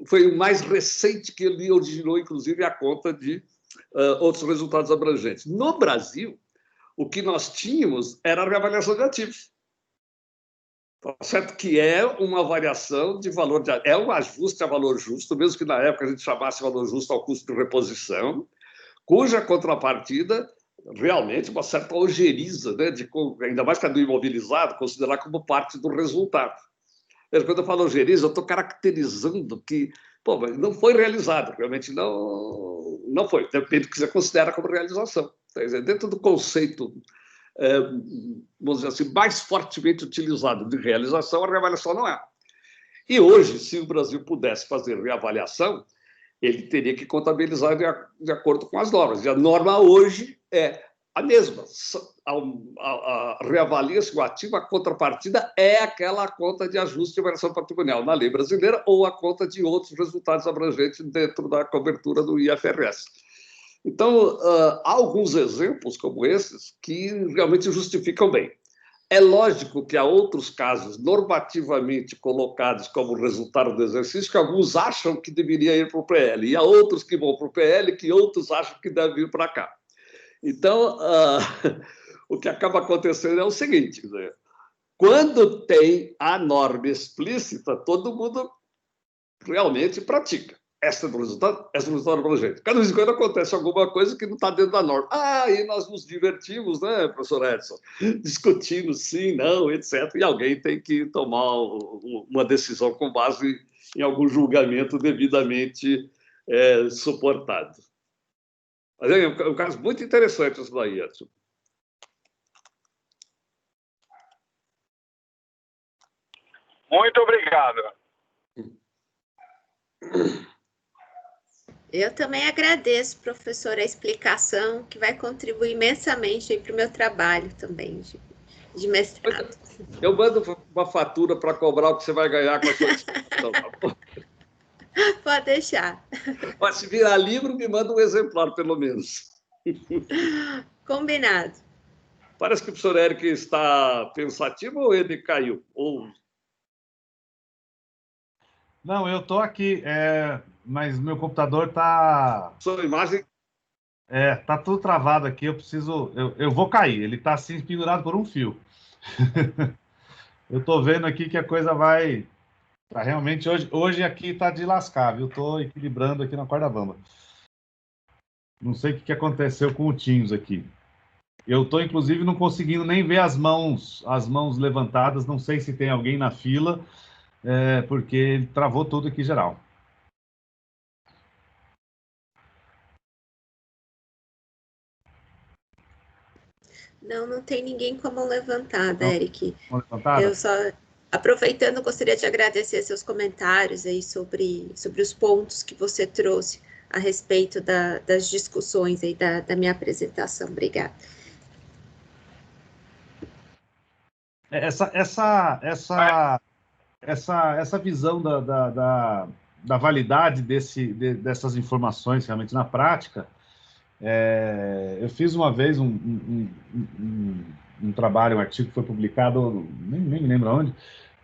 foi o mais recente que ele originou, inclusive, a conta de outros resultados abrangentes. No Brasil, o que nós tínhamos era a reavaliação de ativos. Tá certo que é uma variação de valor, é um ajuste a valor justo, mesmo que na época a gente chamasse valor justo ao custo de reposição, cuja contrapartida realmente uma certa ojeriza, né, ainda mais que a do imobilizado, considerar como parte do resultado. Quando eu falo ojeriza, eu estou caracterizando que não foi realizado, realmente não foi, depende do que você considera como realização. Dentro do conceito, vamos dizer assim, mais fortemente utilizado de realização, a reavaliação não é. E hoje, se o Brasil pudesse fazer reavaliação, ele teria que contabilizar de acordo com as normas. E a norma hoje é a mesma. Reavalia-se o ativo, a contrapartida é aquela conta de ajuste de variação patrimonial na lei brasileira ou a conta de outros resultados abrangentes dentro da cobertura do IFRS. Então, há alguns exemplos como esses que realmente justificam bem. É lógico que há outros casos normativamente colocados como resultado do exercício que alguns acham que deveria ir para o PL, e há outros que vão para o PL que outros acham que deve ir para cá. Então, o que acaba acontecendo é o seguinte, né? Quando tem a norma explícita, todo mundo realmente pratica. Essa é do resultado abrangente. Cada vez em quando acontece alguma coisa que não está dentro da norma. E nós nos divertimos, né, professor Edson? Discutindo sim, não, etc. E alguém tem que tomar uma decisão com base em algum julgamento devidamente suportado. Mas é um caso muito interessante isso daí, Edson. Muito obrigado. Eu também agradeço, professor, a explicação, que vai contribuir imensamente para o meu trabalho também de mestrado. Eu mando uma fatura para cobrar o que você vai ganhar com a sua discussão. Pode deixar. Mas se virar livro, me manda um exemplar, pelo menos. Combinado. Parece que o professor Eric está pensativo ou ele caiu? Não, eu estou aqui, mas meu computador está... Sua imagem... Está tudo travado aqui, eu vou cair, ele está assim, pendurado por um fio. Eu estou vendo aqui que a coisa vai... realmente, hoje aqui está de lascar, viu? Estou equilibrando aqui na corda bamba. Não sei o que aconteceu com o Teams aqui. Eu estou, inclusive, não conseguindo nem ver as mãos levantadas. Não sei se tem alguém na fila, porque ele travou tudo aqui geral. Não tem ninguém com a mão levantada, Não, Eric. mão levantada? Eu só, aproveitando, gostaria de agradecer seus comentários aí sobre os pontos que você trouxe a respeito das discussões aí da minha apresentação. Obrigada. Essa visão da validade dessas informações realmente na prática, eu fiz uma vez um trabalho, um artigo que foi publicado, nem me lembro onde,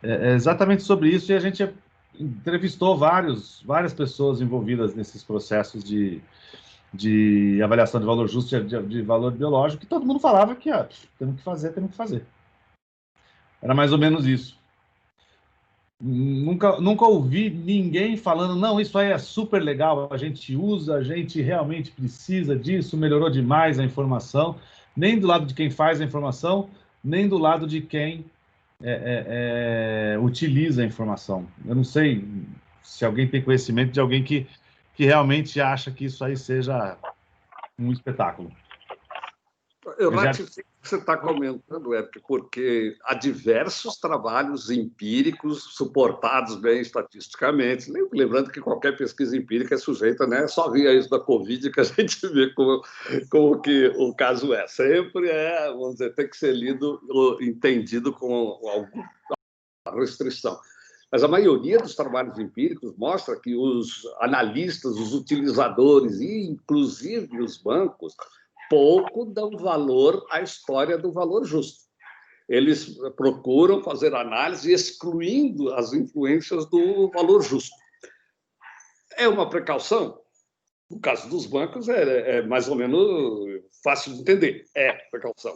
exatamente sobre isso, e a gente entrevistou várias pessoas envolvidas nesses processos de avaliação de valor justo, de valor biológico, que todo mundo falava que temos que fazer. Era mais ou menos isso. Nunca ouvi ninguém falando, não, isso aí é super legal, a gente usa, a gente realmente precisa disso, melhorou demais a informação, nem do lado de quem faz a informação, nem do lado de quem utiliza a informação. Eu não sei se alguém tem conhecimento de alguém que realmente acha que isso aí seja um espetáculo. Eu ratifico o que você está comentando, Eric, porque há diversos trabalhos empíricos suportados bem estatisticamente. Lembrando que qualquer pesquisa empírica é sujeita, né? Só via isso da Covid que a gente vê como que o caso é. Sempre vamos dizer, tem que ser entendido com alguma restrição. Mas a maioria dos trabalhos empíricos mostra que os analistas, os utilizadores e, inclusive, os bancos, pouco dão valor à história do valor justo. Eles procuram fazer análise excluindo as influências do valor justo. É uma precaução? No caso dos bancos, é mais ou menos fácil de entender. É precaução.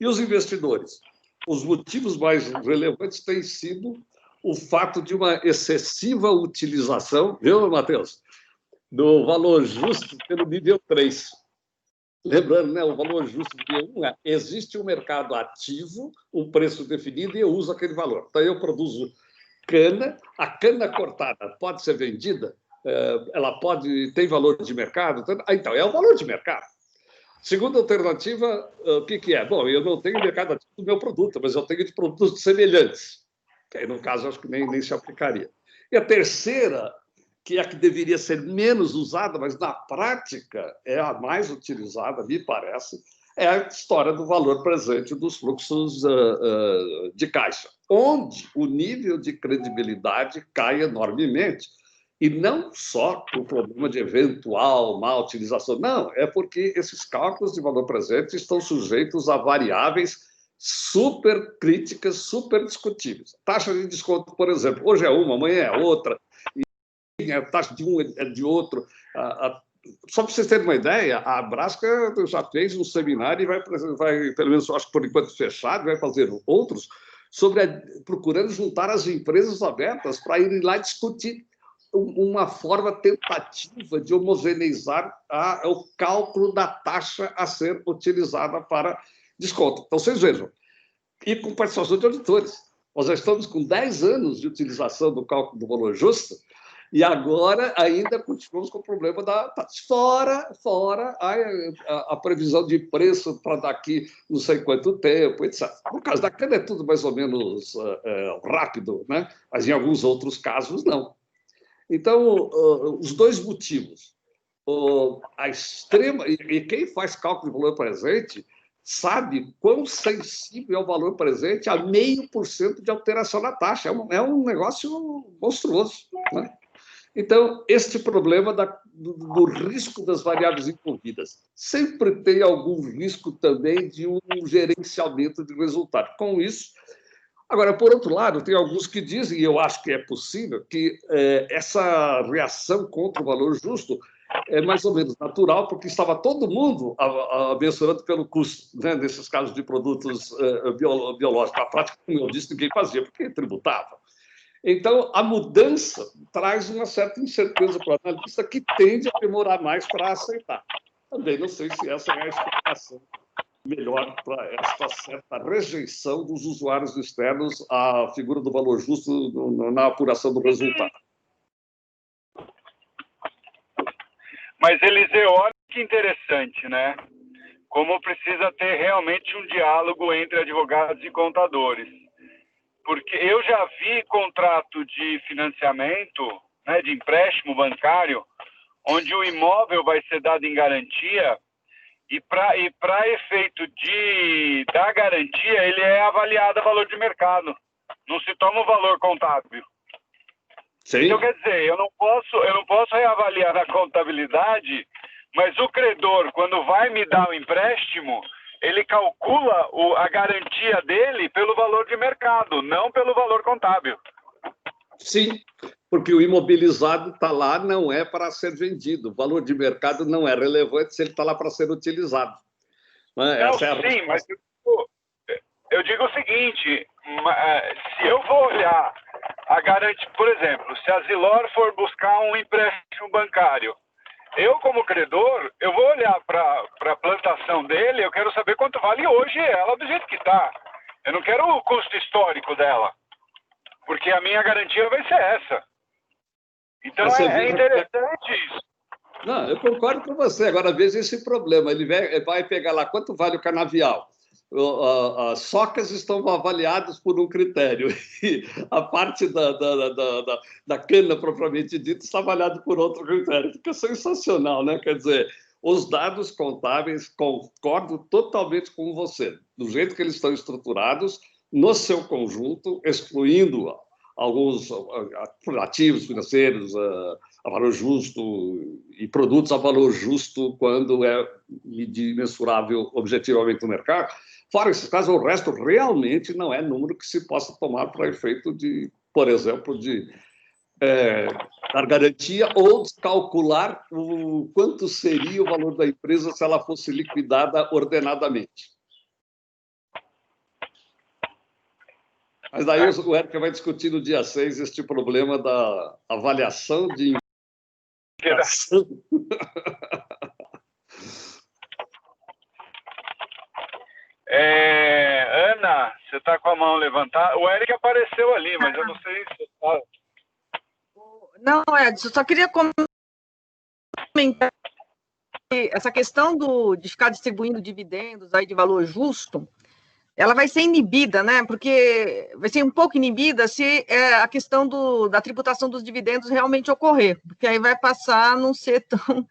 E os investidores? Os motivos mais relevantes têm sido o fato de uma excessiva utilização, viu, Matheus, do valor justo pelo nível 3. Lembrando, né, o valor justo de 1 existe um mercado ativo, um preço definido e eu uso aquele valor. Então, eu produzo cana, a cana cortada pode ser vendida, ela tem valor de mercado, então é o valor de mercado. Segunda alternativa, o que é? Bom, eu não tenho mercado ativo do meu produto, mas eu tenho de produtos semelhantes, que aí, no caso, acho que nem se aplicaria. E a terceira, que é a que deveria ser menos usada, mas na prática é a mais utilizada, me parece, é a história do valor presente dos fluxos de caixa, onde o nível de credibilidade cai enormemente. E não só por problema de eventual má utilização, não, é porque esses cálculos de valor presente estão sujeitos a variáveis super críticas, super discutíveis. Taxa de desconto, por exemplo, hoje é uma, amanhã é outra, a taxa de um é de outro. Só para vocês terem uma ideia, a Brasca já fez um seminário e vai, pelo menos, acho que por enquanto fechado, vai fazer outros, procurando juntar as empresas abertas para irem lá discutir uma forma tentativa de homogeneizar o cálculo da taxa a ser utilizada para desconto. Então, vocês vejam, e com participação de auditores. Nós já estamos com 10 anos de utilização do cálculo do valor justo, e agora ainda continuamos com o problema da taxa. Fora a previsão de preço para daqui não sei quanto tempo, etc. No caso da cana é tudo mais ou menos rápido, né? Mas em alguns outros casos não. Então, os dois motivos. A extrema... E quem faz cálculo de valor presente sabe quão sensível é o valor presente a 0,5% de alteração na taxa. É um negócio monstruoso, né? Então, este problema do risco das variáveis envolvidas. Sempre tem algum risco também de um gerenciamento de resultado. Com isso, agora, por outro lado, tem alguns que dizem, e eu acho que é possível, que essa reação contra o valor justo é mais ou menos natural, porque estava todo mundo mensurando pelo custo, né, nesses casos de produtos biológicos. Na prática, como eu disse, ninguém fazia, porque tributava. Então, a mudança traz uma certa incerteza para o analista que tende a demorar mais para aceitar. Também não sei se essa é a explicação melhor para esta certa rejeição dos usuários externos à figura do valor justo na apuração do resultado. Mas, Eliseu, olha que interessante, né? Como precisa ter realmente um diálogo entre advogados e contadores. Porque eu já vi contrato de financiamento, né, de empréstimo bancário, onde o imóvel vai ser dado em garantia e para efeito da garantia, ele é avaliado a valor de mercado. Não se toma o valor contábil. Sim. Então, quer dizer, eu não posso reavaliar na contabilidade, mas o credor, quando vai me dar o empréstimo, ele calcula a garantia dele pelo valor de mercado, não pelo valor contábil. Sim, porque o imobilizado está lá, não é para ser vendido. O valor de mercado não é relevante se ele está lá para ser utilizado. Sim, mas eu digo o seguinte, se eu vou olhar a garantia, por exemplo, se a Zilor for buscar um empréstimo bancário, eu, como credor, eu vou olhar para a plantação dele, eu quero saber quanto vale hoje ela do jeito que está. Eu não quero o custo histórico dela, porque a minha garantia vai ser essa. Então, é interessante isso. Não, eu concordo com você. Agora, veja esse problema. Ele vai pegar lá quanto vale o canavial. As socas estão avaliadas por um critério e a parte da cana propriamente dita está avaliada por outro critério. Fica sensacional, né? Quer dizer, os dados contábeis, concordo totalmente com você, do jeito que eles estão estruturados, no seu conjunto, excluindo alguns ativos financeiros a valor justo e produtos a valor justo quando é mensurável objetivamente no mercado. Fora esses casos, o resto realmente não é número que se possa tomar para efeito de, por exemplo, de dar garantia ou de calcular o quanto seria o valor da empresa se ela fosse liquidada ordenadamente. Mas daí o Érica vai discutir no dia 6 este problema da avaliação de interação. Ana, você está com a mão levantada? O Érica apareceu ali, mas eu não sei se está... Não, Edson, só queria comentar que essa questão de ficar distribuindo dividendos aí de valor justo, ela vai ser inibida, né? Porque vai ser um pouco inibida se a questão da tributação dos dividendos realmente ocorrer, porque aí vai passar a não ser tão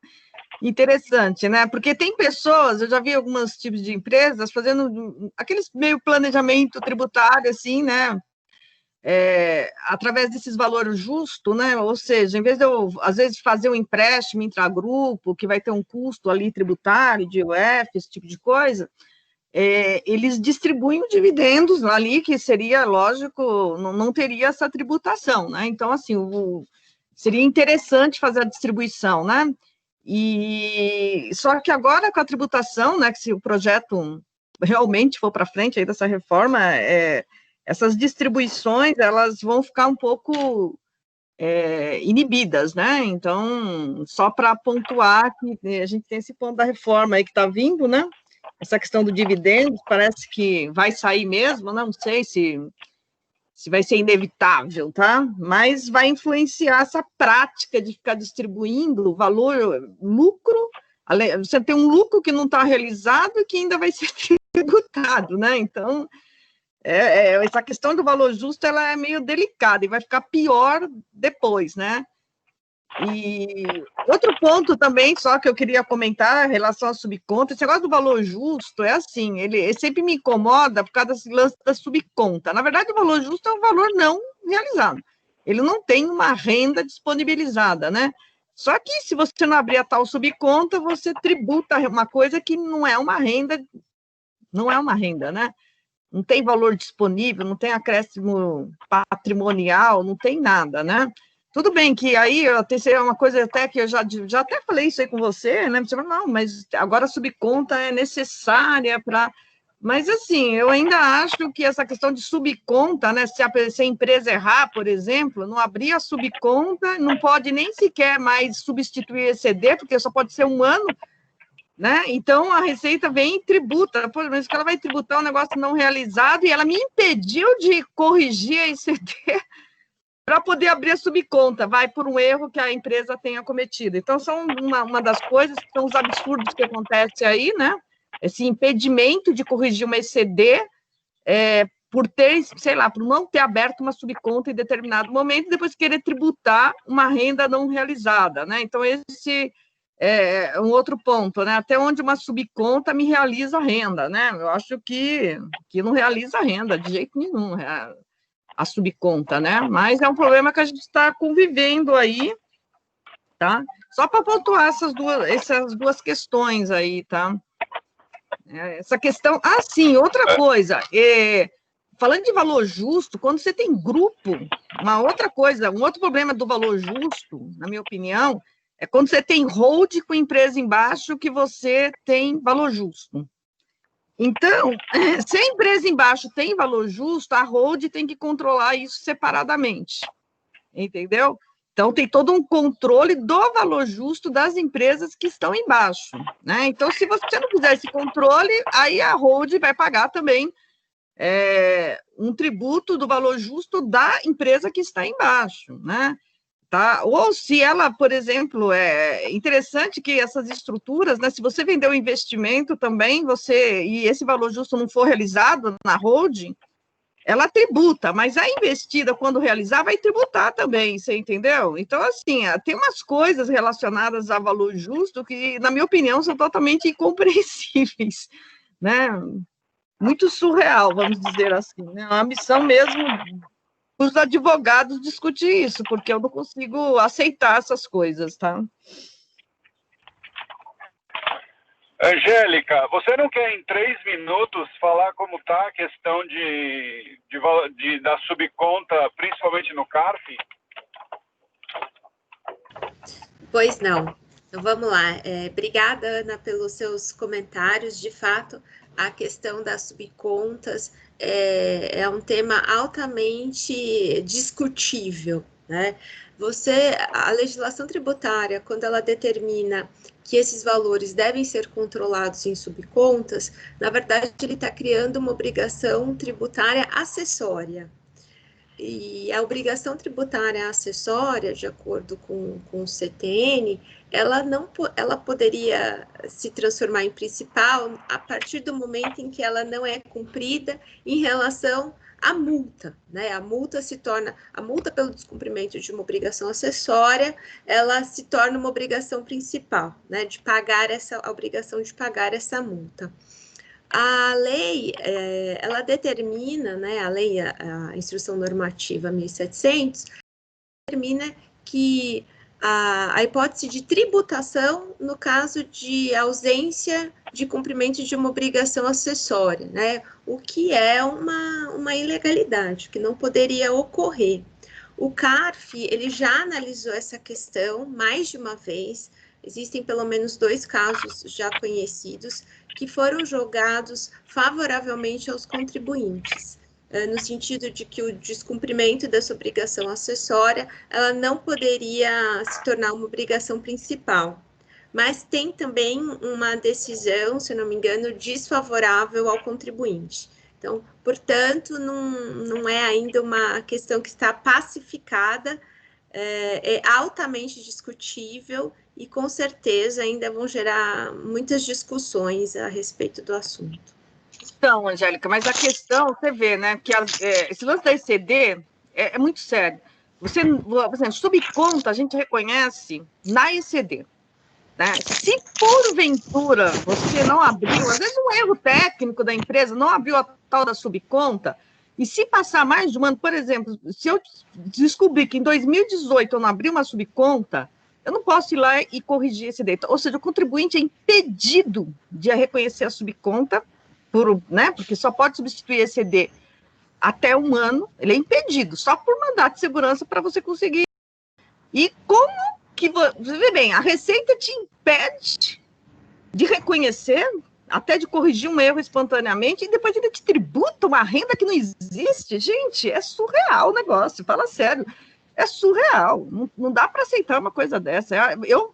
interessante, né? Porque tem pessoas, eu já vi alguns tipos de empresas fazendo aqueles meio planejamento tributário, assim, né? Através desses valores justos, né? Ou seja, em vez de eu, às vezes, fazer um empréstimo intragrupo, que vai ter um custo ali tributário, de IOF, esse tipo de coisa, eles distribuem os dividendos ali, que seria, lógico, não teria essa tributação, né? Então, assim, seria interessante fazer a distribuição, né? E só que agora com a tributação, né, que se o projeto realmente for para frente aí dessa reforma, essas distribuições elas vão ficar um pouco inibidas, né? Então, só para pontuar que a gente tem esse ponto da reforma aí que está vindo, né? Essa questão do dividendo parece que vai sair mesmo, não sei se vai ser inevitável, tá? Mas vai influenciar essa prática de ficar distribuindo o valor, lucro, você tem um lucro que não está realizado e que ainda vai ser tributado, né? Então, essa questão do valor justo, ela é meio delicada e vai ficar pior depois, né? E outro ponto também, só que eu queria comentar em relação à subconta, esse negócio do valor justo é assim, ele sempre me incomoda por causa desse lance da subconta. Na verdade, o valor justo é um valor não realizado. Ele não tem uma renda disponibilizada, né? Só que se você não abrir a tal subconta, você tributa uma coisa que não é uma renda, né? Não tem valor disponível, não tem acréscimo patrimonial, não tem nada, né? Tudo bem que aí é uma coisa até que eu já até falei isso aí com você, né? Você fala, não, mas agora a subconta é necessária para... Mas, assim, eu ainda acho que essa questão de subconta, né? Se a empresa errar, por exemplo, não abrir a subconta, não pode nem sequer mais substituir exceder, porque só pode ser um ano, né? Então, a Receita vem e tributa, por exemplo, que ela vai tributar um negócio não realizado, e ela me impediu de corrigir a ICD para poder abrir a subconta, vai por um erro que a empresa tenha cometido. Então, são uma das coisas que são os absurdos que acontecem aí, né? Esse impedimento de corrigir uma ECD por ter, sei lá, por não ter aberto uma subconta em determinado momento, e depois querer tributar uma renda não realizada, né? Então, esse é um outro ponto, né? Até onde uma subconta me realiza renda, né? Eu acho que não realiza renda de jeito nenhum, a subconta, né? Mas é um problema que a gente está convivendo aí, tá? Só para pontuar essas duas questões aí, tá? Essa questão... Ah, sim, outra coisa, falando de valor justo, quando você tem grupo, uma outra coisa, um outro problema do valor justo, na minha opinião, é quando você tem hold com empresa embaixo que você tem valor justo. Então, se a empresa embaixo tem valor justo, a hold tem que controlar isso separadamente, entendeu? Então, tem todo um controle do valor justo das empresas que estão embaixo, né? Então, se você não fizer esse controle, aí a hold vai pagar também um tributo do valor justo da empresa que está embaixo, né? Tá? Ou se ela, por exemplo, é interessante que essas estruturas, né, se você vender um investimento também, e esse valor justo não for realizado na holding, ela tributa, mas a investida, quando realizar, vai tributar também, você entendeu? Então, assim, tem umas coisas relacionadas a valor justo que, na minha opinião, são totalmente incompreensíveis, né? Muito surreal, vamos dizer assim, né? Uma missão mesmo os advogados discutir isso, porque eu não consigo aceitar essas coisas, tá? Angélica, você não quer em 3 minutos falar como está a questão da subconta, principalmente no CARF? Pois não. Então, vamos lá. Obrigada, Ana, pelos seus comentários. De fato, a questão das subcontas é um tema altamente discutível, né? A legislação tributária, quando ela determina que esses valores devem ser controlados em subcontas, na verdade, ele está criando uma obrigação tributária acessória. E a obrigação tributária acessória, de acordo com o CTN, ela poderia se transformar em principal a partir do momento em que ela não é cumprida em relação à multa, né? A multa pelo descumprimento de uma obrigação acessória, ela se torna uma obrigação principal, né? A obrigação de pagar essa multa. A lei, ela determina, né, a Instrução Normativa 1700, determina que a hipótese de tributação no caso de ausência de cumprimento de uma obrigação acessória, né, o que é uma ilegalidade, que não poderia ocorrer. O CARF, ele já analisou essa questão mais de uma vez, existem pelo menos 2 casos já conhecidos, que foram julgados favoravelmente aos contribuintes, no sentido de que o descumprimento dessa obrigação acessória, ela não poderia se tornar uma obrigação principal. Mas tem também uma decisão, se não me engano, desfavorável ao contribuinte. Então, portanto, não é ainda uma questão que está pacificada, é altamente discutível, e com certeza ainda vão gerar muitas discussões a respeito do assunto. Então, Angélica, mas a questão, você vê, né, que esse lance da ECD é muito sério. Por exemplo, subconta a gente reconhece na ECD, né? Se porventura você não abriu, às vezes um erro técnico da empresa, não abriu a tal da subconta, e se passar mais de um ano, por exemplo, se eu descobrir que em 2018 eu não abri uma subconta, eu não posso ir lá e corrigir esse dado. Ou seja, o contribuinte é impedido de reconhecer a subconta, né, porque só pode substituir ECD até 1 ano, ele é impedido, só por mandato de segurança para você conseguir. E como que você vê bem, a Receita te impede de reconhecer, até de corrigir um erro espontaneamente, e depois ele te tributa uma renda que não existe? Gente, é surreal o negócio, fala sério. É surreal, não dá para aceitar uma coisa dessa. Eu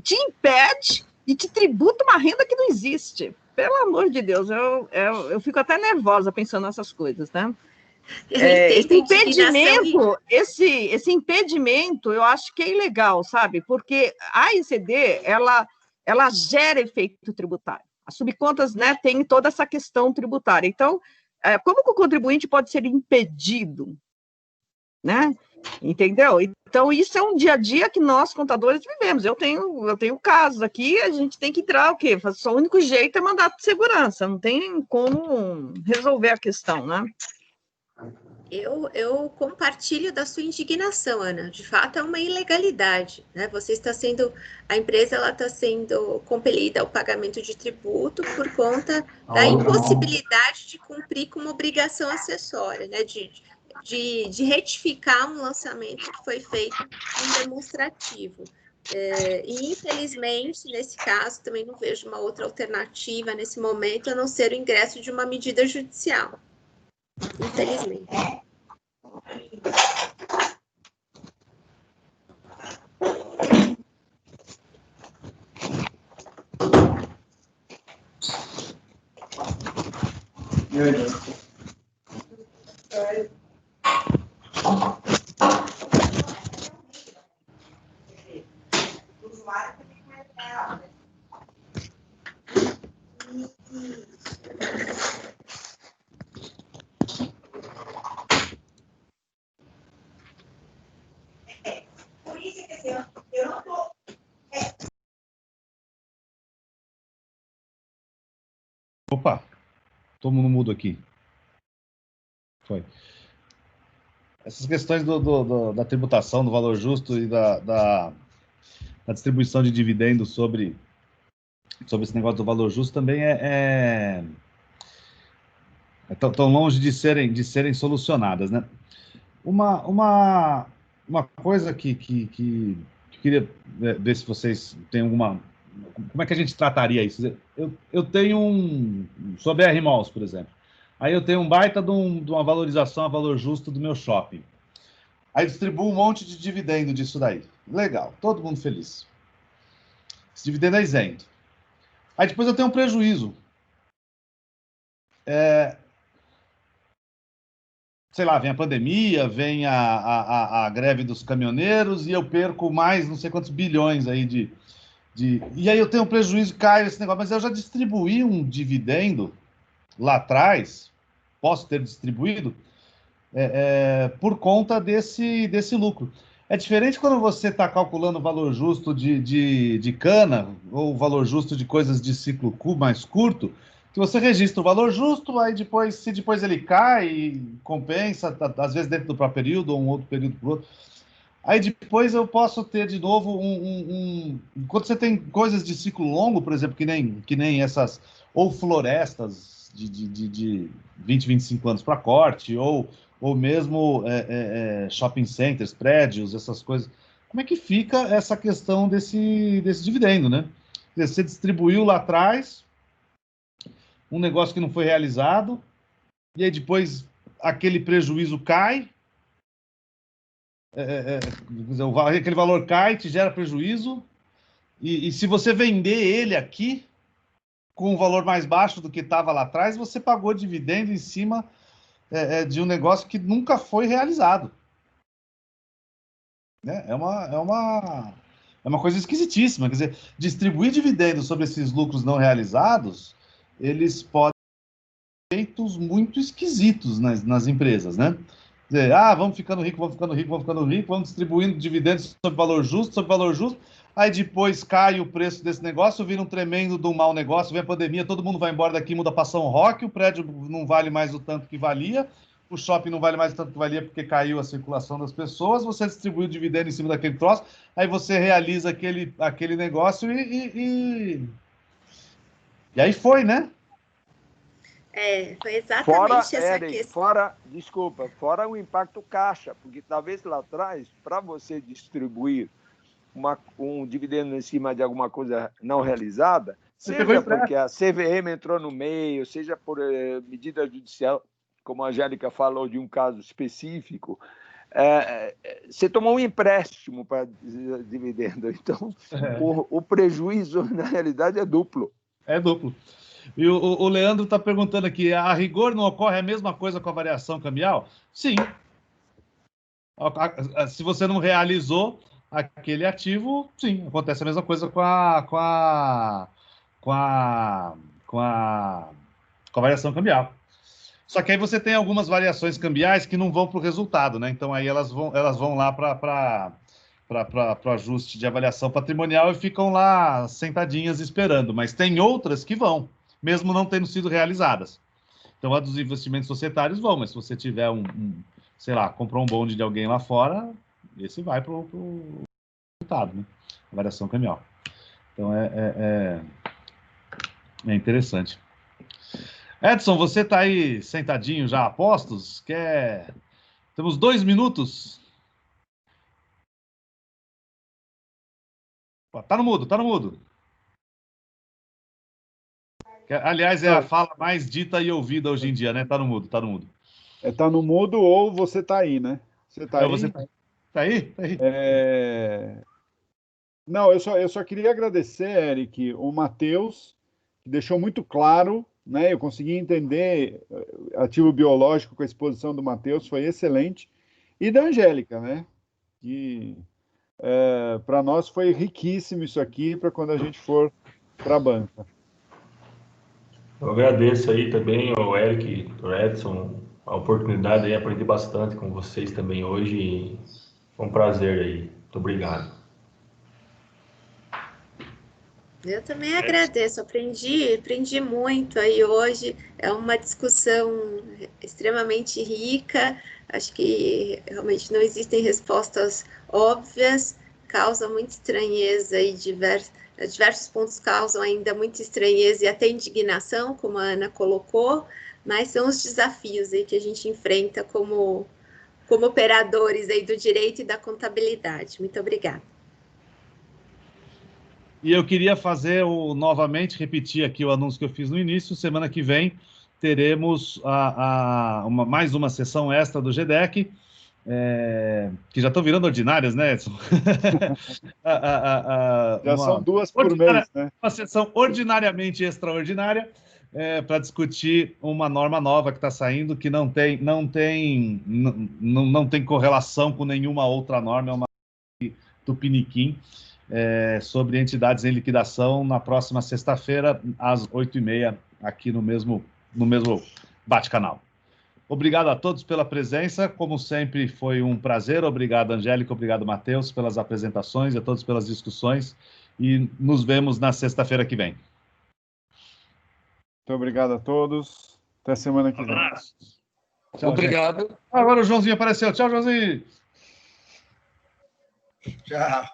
te impede e te tributa uma renda que não existe. Pelo amor de Deus, eu fico até nervosa pensando nessas coisas, né? Esse impedimento, esse impedimento, eu acho que é ilegal, sabe? Porque a ECD, ela gera efeito tributário. As subcontas, né, tem toda essa questão tributária. Então, como que o contribuinte pode ser impedido, né? Entendeu? Então, isso é um dia a dia que nós, contadores, vivemos. Eu tenho casos aqui, a gente tem que entrar o quê? Só o único jeito é mandato de segurança, não tem como resolver a questão, né? Eu compartilho da sua indignação, Ana. De fato, é uma ilegalidade, né? A empresa ela está sendo compelida ao pagamento de tributo por conta da impossibilidade de cumprir com uma obrigação acessória, né? De retificar um lançamento que foi feito em demonstrativo. E, infelizmente, nesse caso, também não vejo uma outra alternativa nesse momento, a não ser o ingresso de uma medida judicial. Infelizmente. Opa, todo mundo mudo aqui. Foi. Essas questões da tributação, do valor justo e da distribuição de dividendos sobre esse negócio do valor justo também tão longe de serem solucionadas, né? Uma coisa que eu queria ver se vocês têm alguma... Como é que a gente trataria isso? Eu tenho sou BR Malls, por exemplo. Aí eu tenho um baita de uma valorização a valor justo do meu shopping. Aí distribuo um monte de dividendo disso daí. Legal, todo mundo feliz. Esse dividendo é isento. Aí depois eu tenho um prejuízo. Sei lá, vem a pandemia, vem a greve dos caminhoneiros e eu perco mais não sei quantos bilhões aí e aí eu tenho um prejuízo, cai esse negócio, mas eu já distribuí um dividendo lá atrás, posso ter distribuído, por conta desse lucro. É diferente quando você está calculando o valor justo de cana, ou o valor justo de coisas de ciclo mais curto, que você registra o valor justo, aí depois, se depois ele cai, compensa, às vezes dentro do próprio período, ou um outro período para o outro. Aí depois eu posso ter de novo quando você tem coisas de ciclo longo, por exemplo, que nem essas, ou florestas de 20, 25 anos para corte, ou mesmo shopping centers, prédios, essas coisas. Como é que fica essa questão desse dividendo, né? Você distribuiu lá atrás um negócio que não foi realizado, e aí depois aquele prejuízo cai, aquele valor cai, te gera prejuízo, e se você vender ele aqui com um valor mais baixo do que estava lá atrás, você pagou dividendo em cima de um negócio que nunca foi realizado. Né? É uma coisa esquisitíssima. Quer dizer, distribuir dividendos sobre esses lucros não realizados, eles podem ser feitos muito esquisitos nas empresas, né? Quer dizer, vamos ficando rico, vamos distribuindo dividendos sobre valor justo, aí depois cai o preço desse negócio, vira um tremendo de um mau negócio, vem a pandemia, todo mundo vai embora daqui, muda para São Roque, o prédio não vale mais o tanto que valia, o shopping não vale mais o tanto que valia porque caiu a circulação das pessoas, você distribui o dividendo em cima daquele troço, aí você realiza aquele negócio e aí foi, né? Foi exatamente essa questão. Fora o impacto caixa, porque talvez lá atrás, para você distribuir um dividendo em cima de alguma coisa não realizada, seja porque a CVM entrou no meio, seja por medida judicial, como a Angélica falou de um caso específico, você tomou um empréstimo para dividendo. Então, o prejuízo, na realidade, é duplo. É duplo. E o Leandro está perguntando aqui, a rigor não ocorre a mesma coisa com a variação cambial? Sim. Se você não realizou aquele ativo, sim, acontece a mesma coisa com a variação cambial. Só que aí você tem algumas variações cambiais que não vão para o resultado, né? Então aí elas vão lá para o ajuste de avaliação patrimonial e ficam lá sentadinhas esperando. Mas tem outras que vão, mesmo não tendo sido realizadas. Então a dos investimentos societários vão, mas se você tiver sei lá, comprou um bonde de alguém lá fora, esse vai para o resultado, né? A variação cambial. Então é interessante. Edson, você está aí sentadinho já a postos? Temos 2 minutos. Tá no mudo, tá no mudo. Aliás, é a fala mais dita e ouvida hoje em dia, né? Tá no mudo, tá no mudo. Tá no mudo ou você tá aí, né? Você tá aí? Você tá aí? Tá aí. Não, eu só queria agradecer, Eric, o Matheus, que deixou muito claro, né? Eu consegui entender ativo biológico com a exposição do Matheus, foi excelente. E da Angélica, né? Que para nós foi riquíssimo isso aqui para quando a gente for para a banca. Eu agradeço aí também ao Eric, ao Edson, a oportunidade aí, aprendi bastante com vocês também hoje e foi um prazer aí. Muito obrigado. Eu também agradeço, aprendi muito aí hoje, é uma discussão extremamente rica, acho que realmente não existem respostas óbvias, causa muita estranheza e diversos pontos causam ainda muita estranheza e até indignação, como a Ana colocou, mas são os desafios aí que a gente enfrenta como operadores aí do direito e da contabilidade. Muito obrigada. E eu queria novamente repetir aqui o anúncio que eu fiz no início. Semana que vem teremos mais uma sessão extra do GDEC, que já estão virando ordinárias, né, Edson? Já são 2 por mês, né? Uma sessão ordinariamente extraordinária para discutir uma norma nova que está saindo, que não tem correlação com nenhuma outra norma, é uma tupiniquim. Sobre entidades em liquidação na próxima sexta-feira, às 8h30, aqui no mesmo bate-canal. Obrigado a todos pela presença, como sempre foi um prazer. Obrigado, Angélica, obrigado, Matheus, pelas apresentações e a todos pelas discussões, e nos vemos na sexta-feira que vem. Muito obrigado a todos, até semana que vem. Tchau, obrigado. Gente. Agora o Joãozinho apareceu. Tchau, Joãozinho. Tchau.